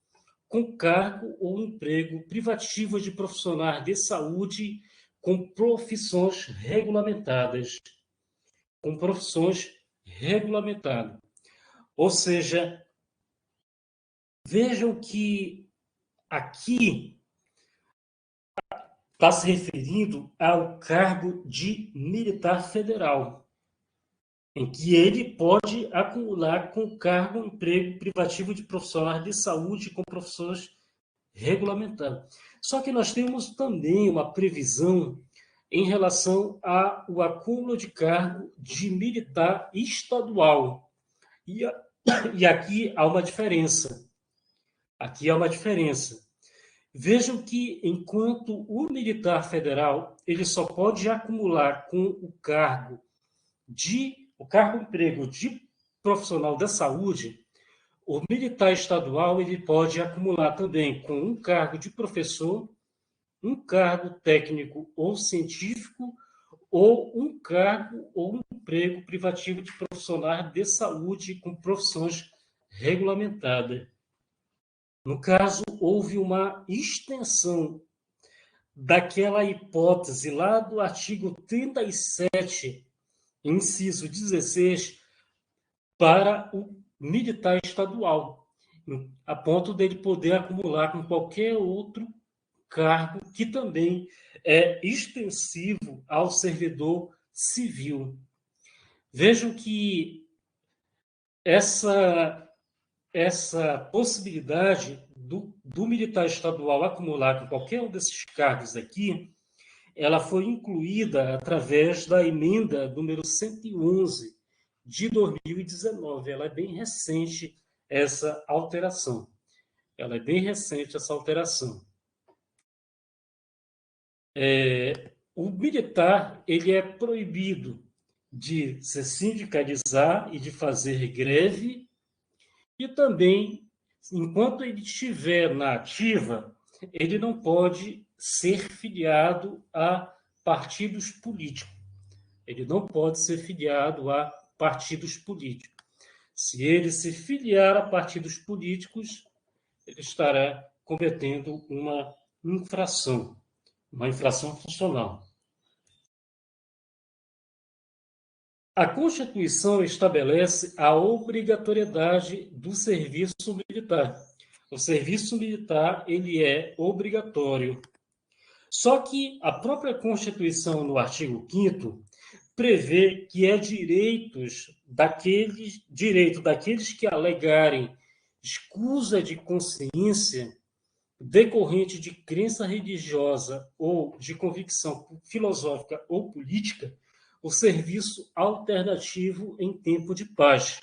com cargo ou emprego privativo de profissionais de saúde com profissões regulamentadas. Com profissões regulamentadas. Ou seja, vejam que aqui está se referindo ao cargo de militar federal, em que ele pode acumular com cargo ou emprego privativo de profissionais de saúde com profissões regulamentadas. Só que nós temos também uma previsão em relação ao acúmulo de cargo de militar estadual. E aqui há uma diferença. Aqui há uma diferença. Vejam que, enquanto o militar federal ele só pode acumular com o cargo emprego de profissional da saúde, o militar estadual ele pode acumular também com um cargo de professor, um cargo técnico ou científico, ou um cargo ou um emprego privativo de profissionais de saúde com profissões regulamentadas. No caso, houve uma extensão daquela hipótese lá do artigo 37, inciso 16, para o militar estadual, a ponto dele poder acumular com qualquer outro cargo que também é extensivo ao servidor civil. Vejam que essa possibilidade do militar estadual acumular com qualquer um desses cargos aqui, ela foi incluída através da emenda número 111 de 2019. Ela é bem recente, essa alteração. Ela é bem recente, essa alteração. O militar ele é proibido de se sindicalizar e de fazer greve, e também, enquanto ele estiver na ativa, ele não pode ser filiado a partidos políticos. Ele não pode ser filiado a partidos políticos. Se ele se filiar a partidos políticos, ele estará cometendo uma infração funcional. A Constituição estabelece a obrigatoriedade do serviço militar. O serviço militar ele é obrigatório. Só que a própria Constituição, no artigo 5º, prevê que é direito daqueles que alegarem escusa de consciência decorrente de crença religiosa ou de convicção filosófica ou política, o serviço alternativo em tempo de paz.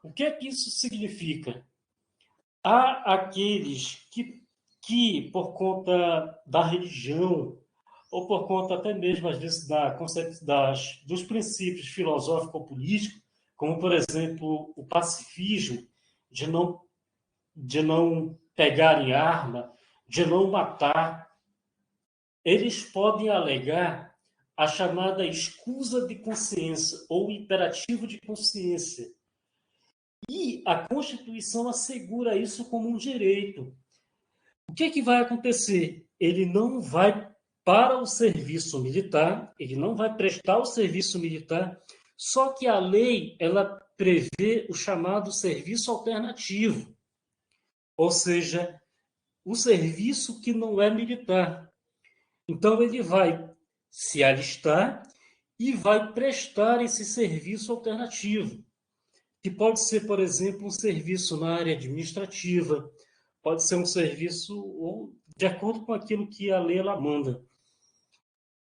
O que é que isso significa? Há aqueles que por conta da religião, ou por conta até mesmo, às vezes, dos princípios filosófico-políticos, como, por exemplo, o pacifismo, de não pegarem arma, de não matar, eles podem alegar a chamada escusa de consciência ou imperativo de consciência. E a Constituição assegura isso como um direito. O que vai acontecer? Ele não vai para o serviço militar, ele não vai prestar o serviço militar, só que a lei ela prevê o chamado serviço alternativo, ou seja, o serviço que não é militar. Então, ele vai se alistar e vai prestar esse serviço alternativo, que pode ser, por exemplo, um serviço na área administrativa, pode ser um serviço de acordo com aquilo que a lei ela manda,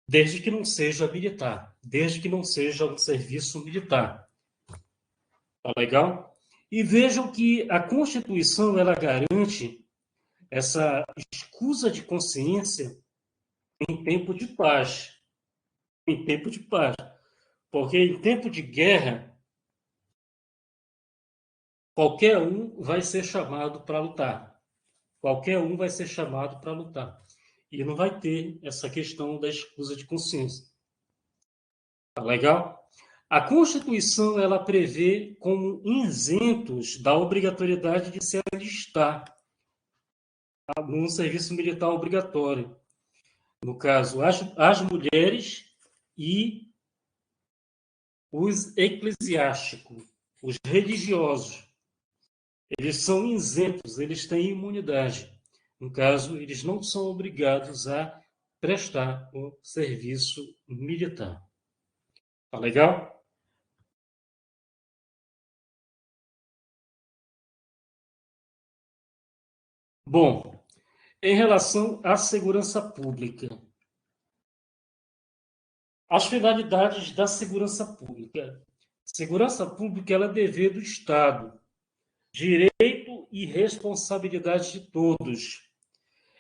desde que não seja militar, desde que não seja um serviço militar. Tá legal? E vejam que a Constituição ela garante essa escusa de consciência em tempo de paz. Em tempo de paz. Porque em tempo de guerra, qualquer um vai ser chamado para lutar. Qualquer um vai ser chamado para lutar. E não vai ter essa questão da escusa de consciência. Tá legal? A Constituição ela prevê como isentos da obrigatoriedade de se alistar no serviço militar obrigatório. No caso, as mulheres e os eclesiásticos, os religiosos. Eles são isentos, eles têm imunidade. No caso, eles não são obrigados a prestar o serviço militar. Tá legal? Bom, em relação à segurança pública, as finalidades da segurança pública. Segurança pública ela é dever do Estado, direito e responsabilidade de todos.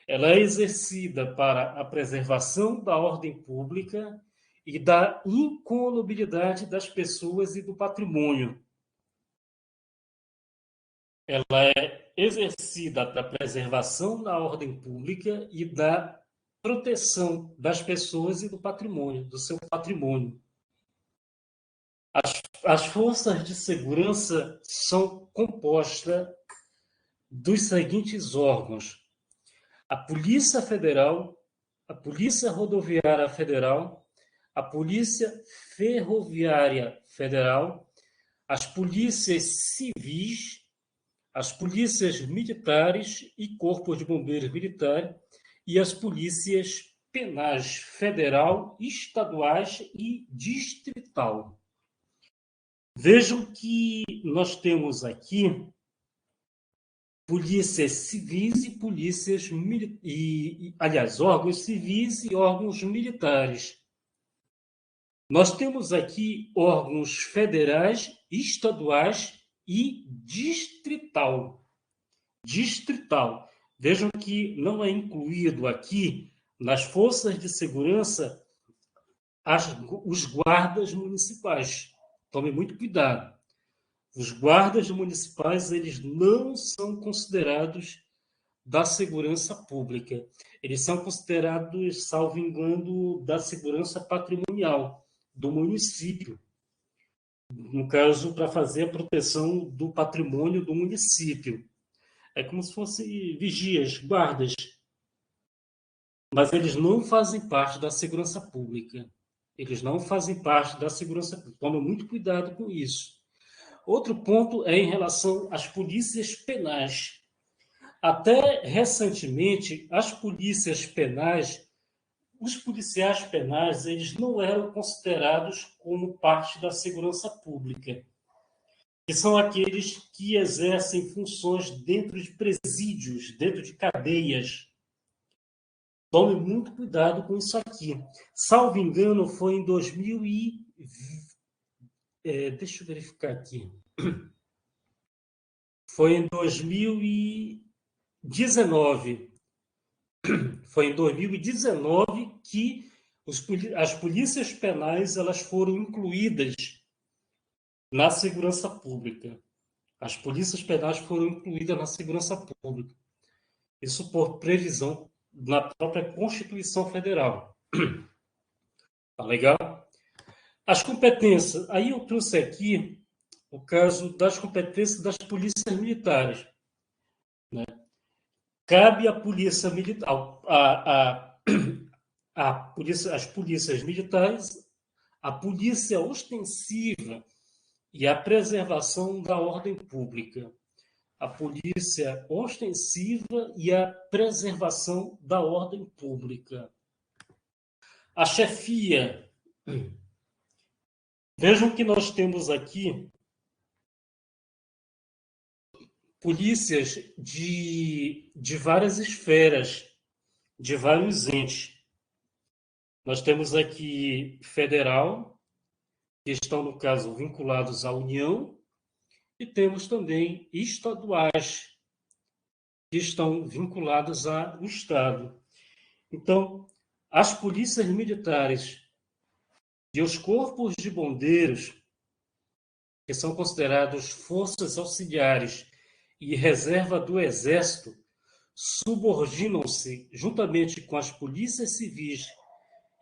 Ela é exercida para a preservação da ordem pública e da incolumidade das pessoas e do patrimônio. Ela é exercida para a preservação da ordem pública e da proteção das pessoas e do patrimônio, do seu patrimônio. As forças de segurança são compostas dos seguintes órgãos: a Polícia Federal, a Polícia Rodoviária Federal, a Polícia Ferroviária Federal, as polícias civis, as polícias militares e corpos de bombeiros militares e as polícias penais federal, estaduais e distrital. Vejam que nós temos aqui polícias civis e polícias aliás, órgãos civis e órgãos militares. Nós temos aqui órgãos federais, estaduais e distrital. Distrital. Vejam que não é incluído aqui nas forças de segurança os guardas municipais. Tome muito cuidado. Os guardas municipais, eles não são considerados da segurança pública. Eles são considerados, salvo engano, da segurança patrimonial do município. No caso, para fazer a proteção do patrimônio do município. É como se fossem vigias, guardas. Mas eles não fazem parte da segurança pública. Eles não fazem parte da segurança pública. Tome muito cuidado com isso. Outro ponto é em relação às polícias penais. Até recentemente, as polícias penais, os policiais penais, eles não eram considerados como parte da segurança pública, que são aqueles que exercem funções dentro de presídios, dentro de cadeias. Tome muito cuidado com isso aqui. Salvo engano, foi em 2000 e... deixa eu verificar aqui. Foi em 2019. Foi em 2019 que as polícias penais elas foram incluídas na segurança pública. As polícias penais foram incluídas na segurança pública. Isso por previsão na própria Constituição Federal. Tá legal? As competências. Aí eu trouxe aqui o caso das competências das polícias militares. Né? Cabe à polícia militar, as polícias militares, a polícia ostensiva e a preservação da ordem pública. A polícia ostensiva e a preservação da ordem pública. A chefia. Vejam que nós temos aqui polícias de várias esferas, de vários entes. Nós temos aqui federal, que estão, no caso, vinculados à União, e temos também estaduais, que estão vinculados ao Estado. Então, as polícias militares e os corpos de bombeiros, que são considerados forças auxiliares e reserva do Exército, subordinam-se, juntamente com as polícias civis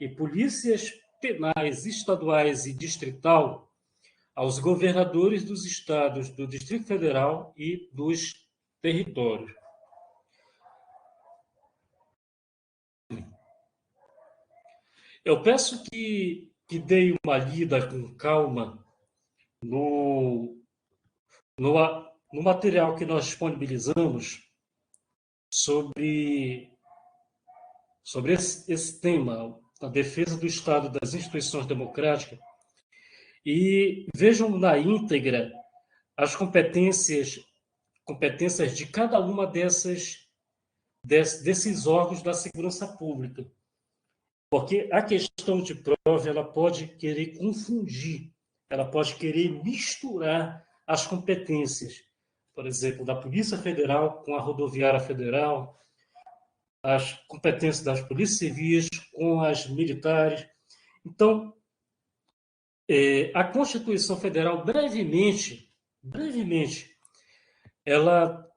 e polícias penais estaduais e distrital, aos governadores dos estados do Distrito Federal e dos territórios. Eu peço que dê uma lida com calma no, no, no material que nós disponibilizamos sobre, sobre esse tema, a defesa do Estado e das instituições democráticas, e vejam na íntegra as competências de cada uma desses órgãos da segurança pública. Porque a questão de prova ela pode querer confundir, ela pode querer misturar as competências, por exemplo, da Polícia Federal com a Rodoviária Federal, as competências das polícias civis com as militares. Então, a Constituição Federal, brevemente, ela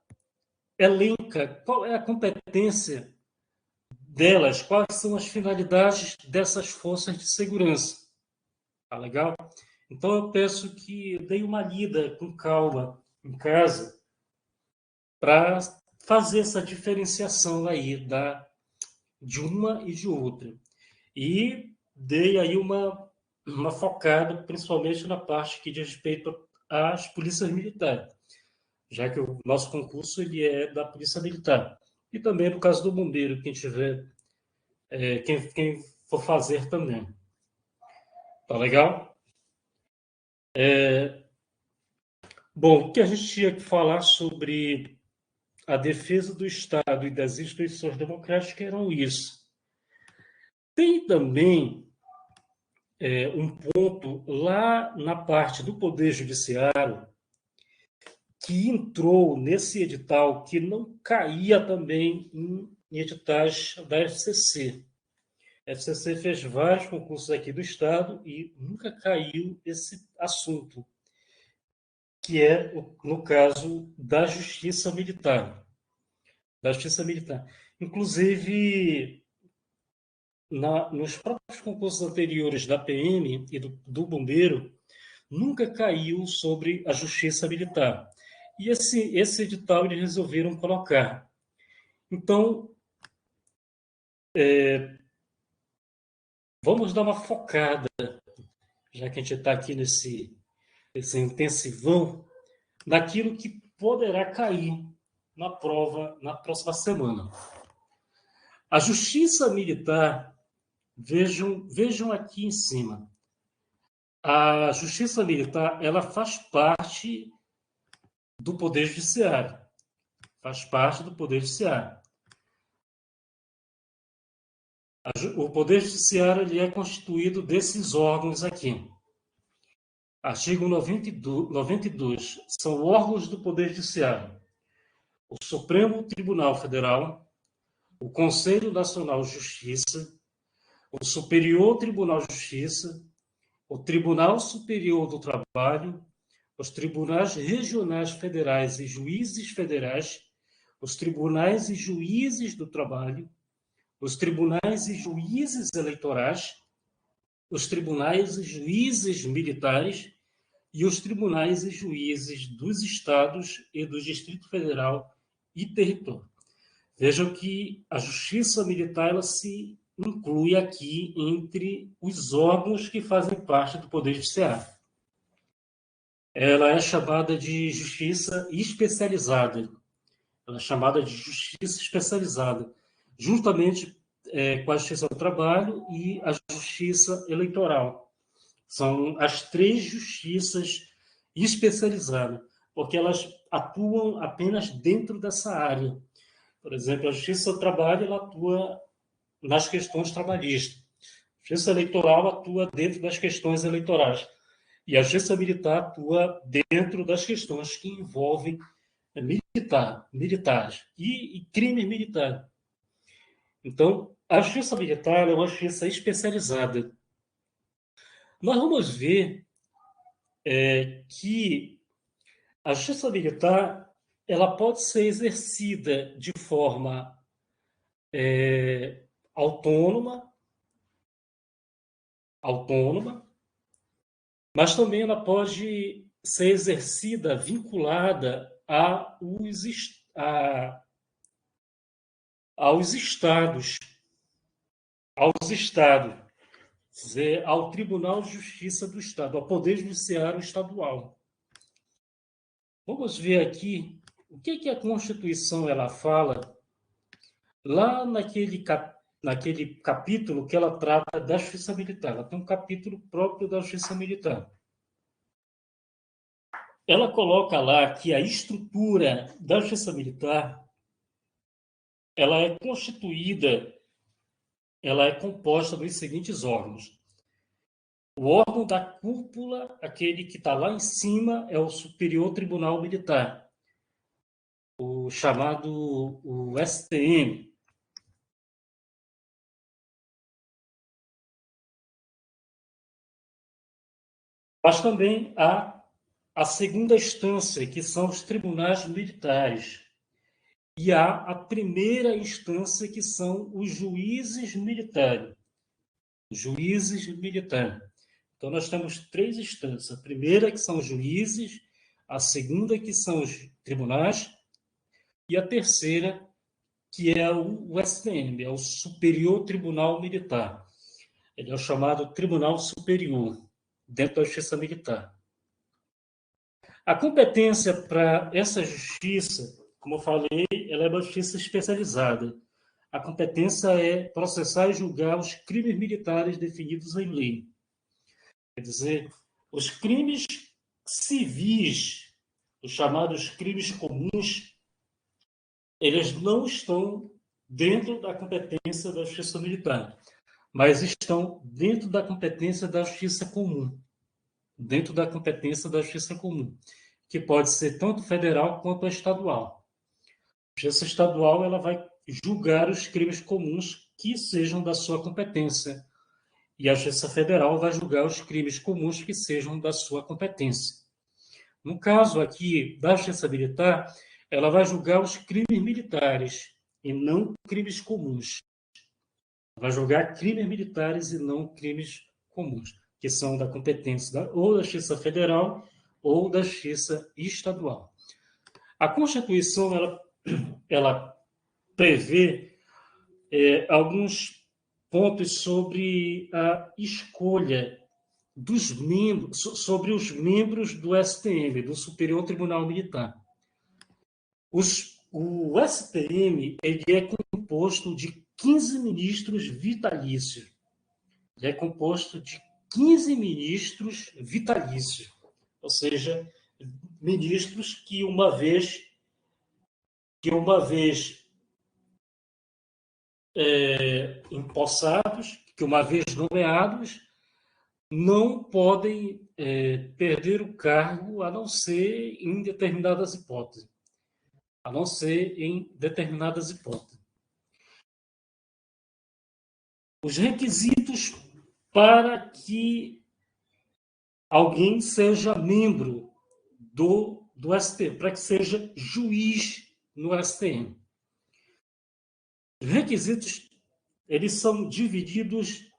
elenca qual é a competência delas, quais são as finalidades dessas forças de segurança. Tá legal? Então eu peço que dê uma lida com calma em casa para fazer essa diferenciação aí de uma e de outra. E dei aí uma focada principalmente na parte que diz respeito às polícias militares, já que o nosso concurso ele é da Polícia Militar. E também no caso do bombeiro, quem tiver, quem for fazer também. Tá legal? Bom, o que a gente tinha que falar sobre a defesa do Estado e das instituições democráticas eram isso. Tem também um ponto lá na parte do Poder Judiciário que entrou nesse edital que não caía também em editais da FCC. A FCC fez vários concursos aqui do Estado e nunca caiu esse assunto, que é, no caso, da Justiça Militar. Da Justiça Militar. Inclusive, nos próprios concursos anteriores da PM e do Bombeiro, nunca caiu sobre a Justiça Militar. E esse edital eles resolveram colocar. Então, vamos dar uma focada, já que a gente está aqui nesse intensivão, naquilo que poderá cair na prova na próxima semana. A Justiça Militar, vejam aqui em cima, a Justiça Militar ela faz parte do Poder Judiciário. Faz parte do Poder Judiciário. O Poder Judiciário ele é constituído desses órgãos aqui. Artigo 92. São órgãos do Poder Judiciário. O Supremo Tribunal Federal, o Conselho Nacional de Justiça, o Superior Tribunal de Justiça, o Tribunal Superior do Trabalho, os tribunais regionais federais e juízes federais, os tribunais e juízes do trabalho, os tribunais e juízes eleitorais, os tribunais e juízes militares e os tribunais e juízes dos estados e do Distrito Federal e território. Vejam que a Justiça Militar ela se inclui aqui entre os órgãos que fazem parte do Poder Judiciário. Ela é chamada de justiça especializada. Ela é chamada de justiça especializada, juntamente com a justiça do trabalho e a justiça eleitoral. São as três justiças especializadas, porque elas atuam apenas dentro dessa área. Por exemplo, a justiça do trabalho ela atua nas questões trabalhistas. A justiça eleitoral atua dentro das questões eleitorais. E a justiça militar atua dentro das questões que envolvem militares e crimes militares. Então, a justiça militar é uma justiça especializada. Nós vamos ver que a justiça militar ela pode ser exercida de forma autônoma, mas também ela pode ser exercida vinculada aos estados. dizer, ao Tribunal de Justiça do Estado, ao Poder Judiciário Estadual. Vamos ver aqui o que a Constituição ela fala lá naquele capítulo que ela trata da Justiça Militar. Ela tem um capítulo próprio da Justiça Militar. Ela coloca lá que a estrutura da Justiça Militar ela é constituída, ela é composta dos seguintes órgãos. O órgão da cúpula, aquele que está lá em cima, é o Superior Tribunal Militar, o chamado o STM. Mas também há a segunda instância, que são os tribunais militares. E há a primeira instância, que são os juízes militares. Juízes militares. Então, nós temos três instâncias. A primeira, que são os juízes, a segunda, que são os tribunais, e a terceira, que é o STM, é o Superior Tribunal Militar. Ele é o chamado Tribunal Superior, dentro da Justiça Militar. A competência para essa justiça, como eu falei, ela é uma justiça especializada. A competência é processar e julgar os crimes militares definidos em lei. Quer dizer, os crimes civis, os chamados crimes comuns, eles não estão dentro da competência da Justiça Militar, mas estão dentro da competência da Justiça Comum. Dentro da competência da Justiça Comum, que pode ser tanto federal quanto estadual. A Justiça Estadual ela vai julgar os crimes comuns que sejam da sua competência, e a Justiça Federal vai julgar os crimes comuns que sejam da sua competência. No caso aqui da Justiça Militar, ela vai julgar os crimes militares e não crimes comuns. Vai julgar crimes militares e não crimes comuns, que são da competência ou da Justiça Federal ou da Justiça Estadual. A Constituição ela prevê alguns pontos sobre a escolha dos membros, sobre os membros do STM, do Superior Tribunal Militar. O STM ele é composto de 15 ministros vitalícios. Ele é composto de 15 ministros vitalícios, ou seja, ministros que uma vez empossados, que uma vez nomeados, não podem perder o cargo, a não ser em determinadas hipóteses. A não ser em determinadas hipóteses. Os requisitos para que alguém seja membro do STM, para que seja juiz no STM. Os requisitos eles são divididos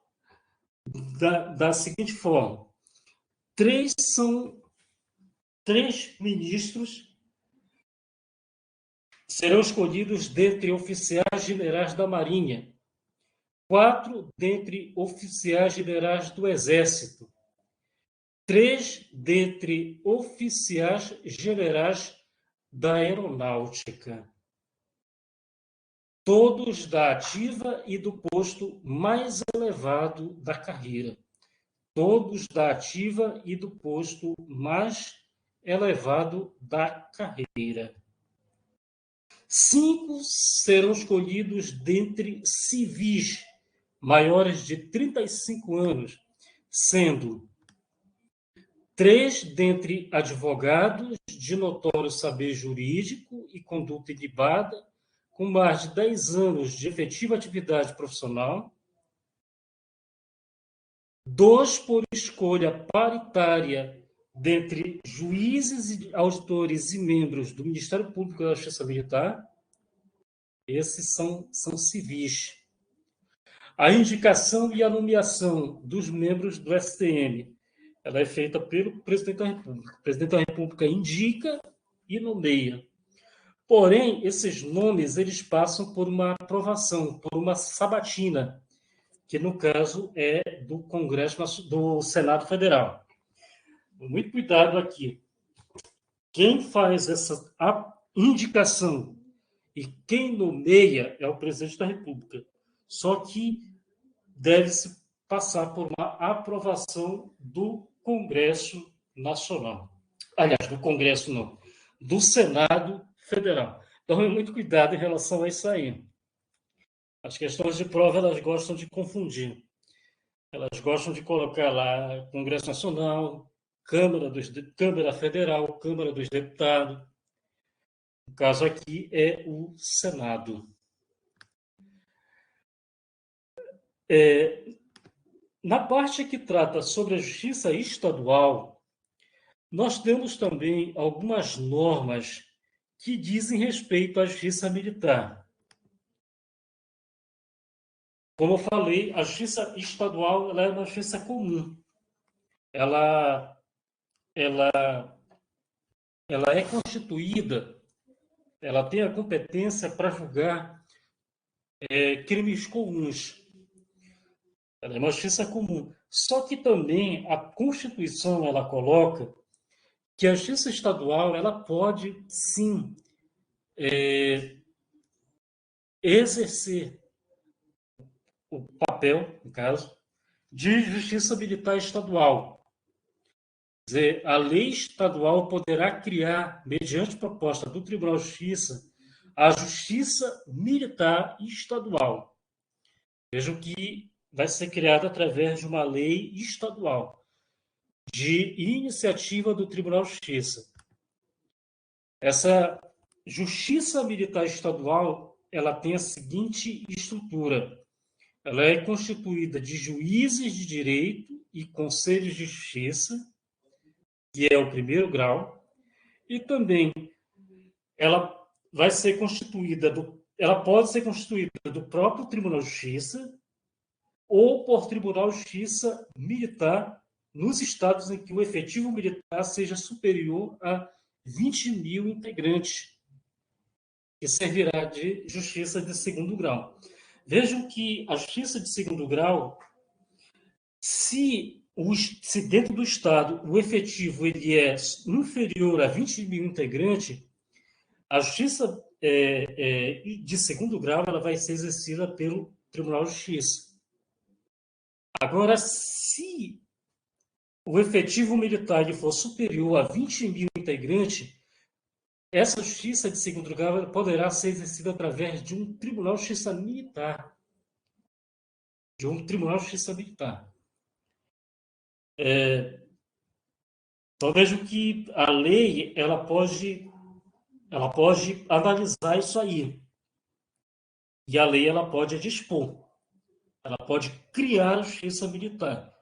da seguinte forma. Três ministros serão escolhidos dentre oficiais generais da Marinha, 4 dentre oficiais generais do Exército, 3 dentre oficiais generais da Aeronáutica, todos da ativa e do posto mais elevado da carreira. Todos da ativa e do posto mais elevado da carreira. 5 serão escolhidos dentre civis maiores de 35 anos, sendo 3 dentre advogados de notório saber jurídico e conduta ilibada, com mais de 10 anos de efetiva atividade profissional, 2 por escolha paritária dentre juízes, auditores e membros do Ministério Público da Justiça Militar. Esses são civis. A indicação e a nomeação dos membros do STM, ela é feita pelo Presidente da República. O Presidente da República indica e nomeia. Porém, esses nomes eles passam por uma aprovação, por uma sabatina, que no caso é do Congresso, do Senado Federal. Muito cuidado aqui. Quem faz essa indicação e quem nomeia é o presidente da República. Só que deve-se passar por uma aprovação do Congresso Nacional. Aliás, do Congresso não, do Senado Federal. Então, muito cuidado em relação a isso aí. As questões de prova, elas gostam de confundir. Elas gostam de colocar lá Congresso Nacional, Câmara Federal, Câmara dos Deputados. O caso aqui é o Senado. Na parte que trata sobre a justiça estadual, nós temos também algumas normas que dizem respeito à justiça militar. Como eu falei, a justiça estadual ela é uma justiça comum. Ela é constituída, ela tem a competência para julgar crimes comuns. Ela é uma justiça comum. Só que também a Constituição ela coloca que a justiça estadual ela pode, sim, exercer o papel, no caso, de justiça militar estadual. Quer dizer, a lei estadual poderá criar, mediante proposta do Tribunal de Justiça, a justiça militar estadual. Vejam que vai ser criada através de uma lei estadual, de iniciativa do Tribunal de Justiça. Essa justiça militar estadual ela tem a seguinte estrutura. Ela é constituída de juízes de direito e conselhos de justiça, que é o primeiro grau, e também ela vai ser constituída ela pode ser constituída do próprio Tribunal de Justiça ou por Tribunal de Justiça militar nos estados em que o efetivo militar seja superior a 20 mil integrantes, que servirá de justiça de segundo grau. Vejam que a justiça de segundo grau, se dentro do Estado o efetivo ele é inferior a 20 mil integrantes, a justiça de segundo grau ela vai ser exercida pelo Tribunal de Justiça. Agora, se o efetivo militar ele for superior a 20 mil integrantes, essa justiça de segundo grau poderá ser exercida através de um Tribunal de Justiça Militar. De um Tribunal de Justiça Militar. Então, vejo que a lei ela pode analisar isso aí. E a lei ela pode dispor. Ela pode criar a justiça militar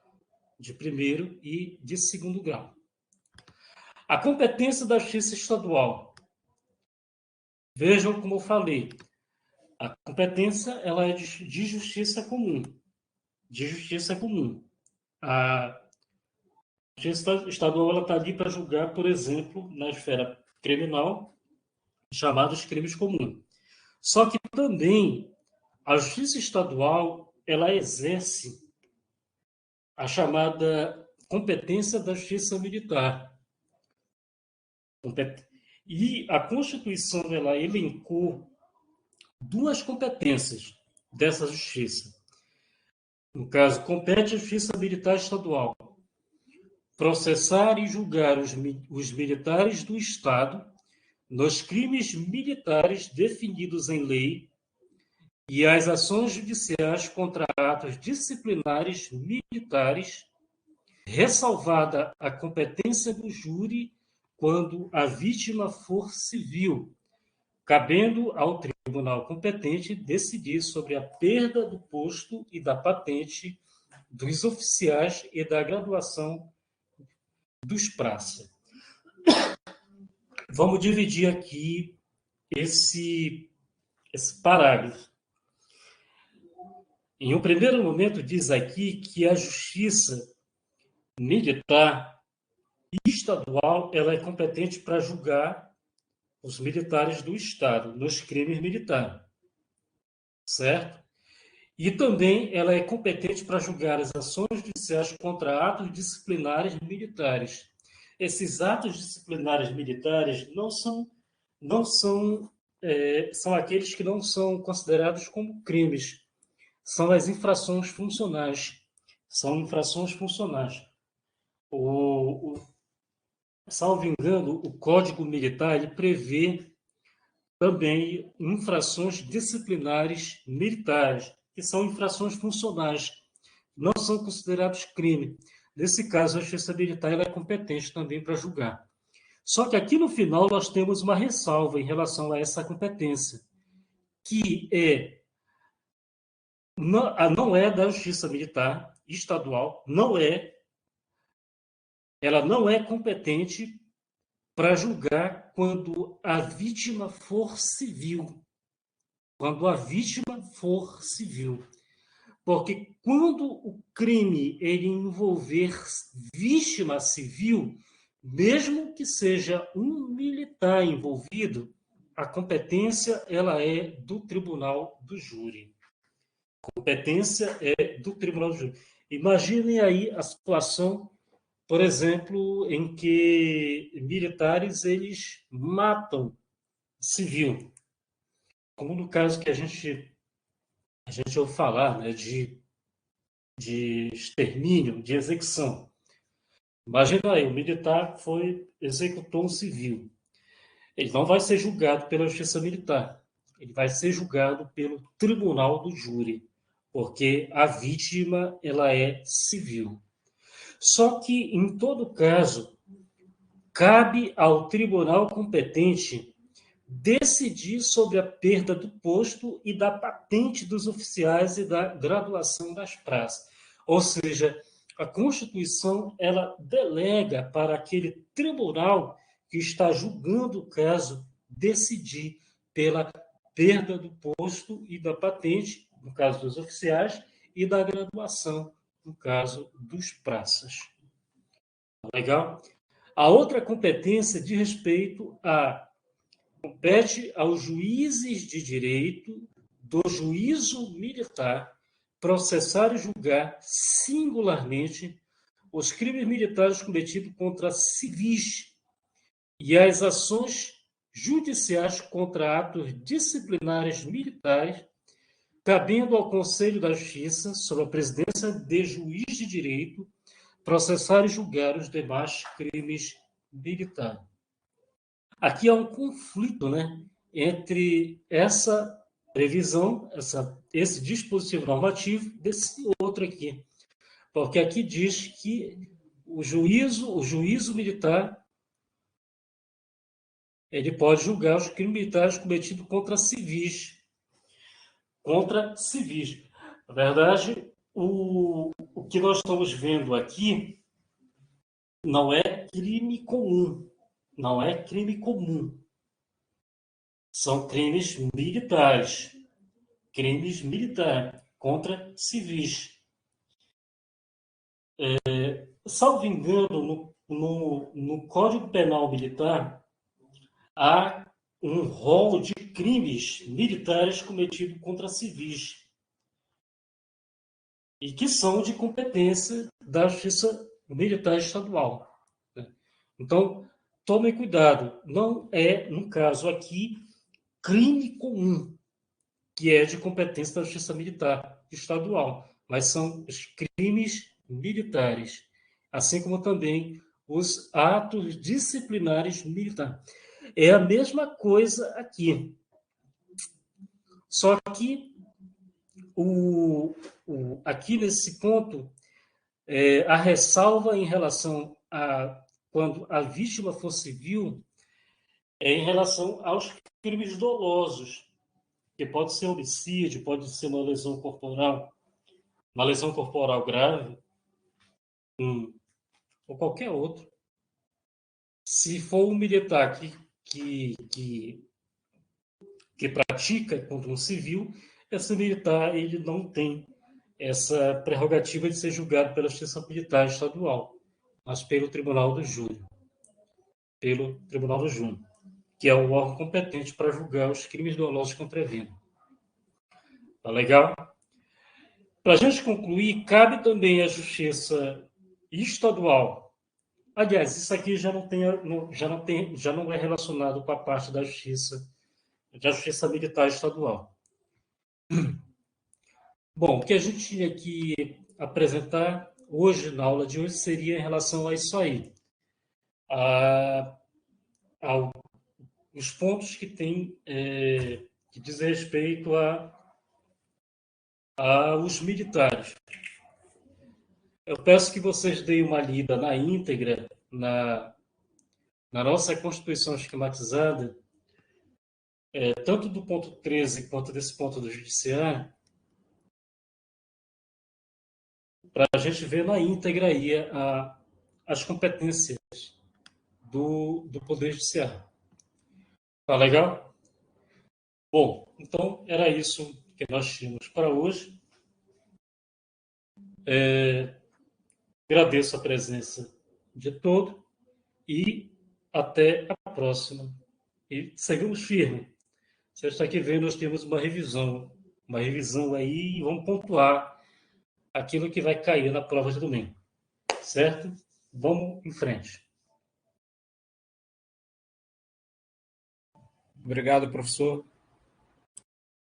de primeiro e de segundo grau. A competência da justiça estadual. Vejam como eu falei. A competência ela é de justiça comum. De justiça comum. A justiça estadual está ali para julgar, por exemplo, na esfera criminal, chamados crimes comuns. Só que também a justiça estadual ela exerce a chamada competência da justiça militar. E a Constituição ela elencou duas competências dessa justiça. No caso, compete à justiça militar estadual processar e julgar os militares do Estado nos crimes militares definidos em lei e as ações judiciais contra atos disciplinares militares, ressalvada a competência do júri quando a vítima for civil, cabendo ao tribunal competente decidir sobre a perda do posto e da patente dos oficiais e da graduação dos praças. Vamos dividir aqui esse parágrafo. Em um primeiro momento, diz aqui que a justiça militar estadual ela é competente para julgar os militares do Estado nos crimes militares, certo? E também ela é competente para julgar as ações judiciais contra atos disciplinares militares. Esses atos disciplinares militares são aqueles que não são considerados como crimes, são as infrações funcionais. São infrações funcionais. Salvo engano, o Código Militar ele prevê também infrações disciplinares militares, que são infrações funcionais, não são considerados crime. Nesse caso, a Justiça Militar ela é competente também para julgar. Só que aqui no final nós temos uma ressalva em relação a essa competência, que não é da Justiça Militar estadual, ela não é competente para julgar quando a vítima for civil. Quando a vítima for civil. Porque quando o crime ele envolver vítima civil, mesmo que seja um militar envolvido, a competência ela é do tribunal do júri. A competência é do tribunal do júri. Imaginem aí a situação, por exemplo, em que militares eles matam civil, como no caso que a gente ouve falar, né, de extermínio, de execução. Imagina aí, o militar executou um civil. Ele não vai ser julgado pela justiça militar. Ele vai ser julgado pelo tribunal do júri, porque a vítima ela é civil. Só que, em todo caso, cabe ao tribunal competente decidir sobre a perda do posto e da patente dos oficiais e da graduação das praças. Ou seja, a Constituição ela delega para aquele tribunal que está julgando o caso decidir pela perda do posto e da patente, no caso dos oficiais, e da graduação, no caso dos praças. Legal? A outra competência diz respeito a compete aos juízes de direito do juízo militar processar e julgar singularmente os crimes militares cometidos contra civis e as ações judiciais contra atos disciplinares militares, cabendo ao Conselho da Justiça, sob a presidência de juiz de direito, processar e julgar os demais crimes militares. Aqui há um conflito, né, entre essa previsão, esse dispositivo normativo, desse outro aqui. Porque aqui diz que o juízo militar, ele pode julgar os crimes militares cometidos contra civis. Contra civis. Na verdade, o que nós estamos vendo aqui não é crime comum. Não é crime comum. São crimes militares. Crimes militares contra civis. Salvo engano, no Código Penal Militar, há um rol de crimes militares cometidos contra civis e que são de competência da Justiça Militar Estadual. Então, tomem cuidado, não é, no caso aqui, crime comum, que é de competência da Justiça Militar Estadual, mas são os crimes militares, assim como também os atos disciplinares militares. É a mesma coisa aqui. Só que aqui nesse ponto, a ressalva em relação a quando a vítima for civil é em relação aos crimes dolosos, que pode ser homicídio, pode ser uma lesão corporal grave, ou qualquer outro. Se for um militar que pratica contra um civil, esse militar ele não tem essa prerrogativa de ser julgado pela Justiça Militar Estadual, mas pelo Tribunal do Júri, que é o órgão competente para julgar os crimes dolosos contra a vida. Tá legal? Para a gente concluir, cabe também à Justiça Estadual. Aliás, isso aqui já não é relacionado com a parte da Justiça Militar Estadual. Bom, o que a gente tinha que apresentar hoje, na aula de hoje, seria em relação a isso aí. Os pontos que tem que diz respeito aos militares. Eu peço que vocês deem uma lida na íntegra na nossa Constituição esquematizada, tanto do ponto 13 quanto desse ponto do Judiciário, para a gente ver na íntegra aí as competências do Poder Judiciário. Tá legal? Bom, então era isso que nós tínhamos para hoje. Agradeço a presença de todos e até a próxima. E seguimos firme. Sexta que vem nós temos uma revisão aí e vamos pontuar aquilo que vai cair na prova de domingo. Certo? Vamos em frente. Obrigado, professor.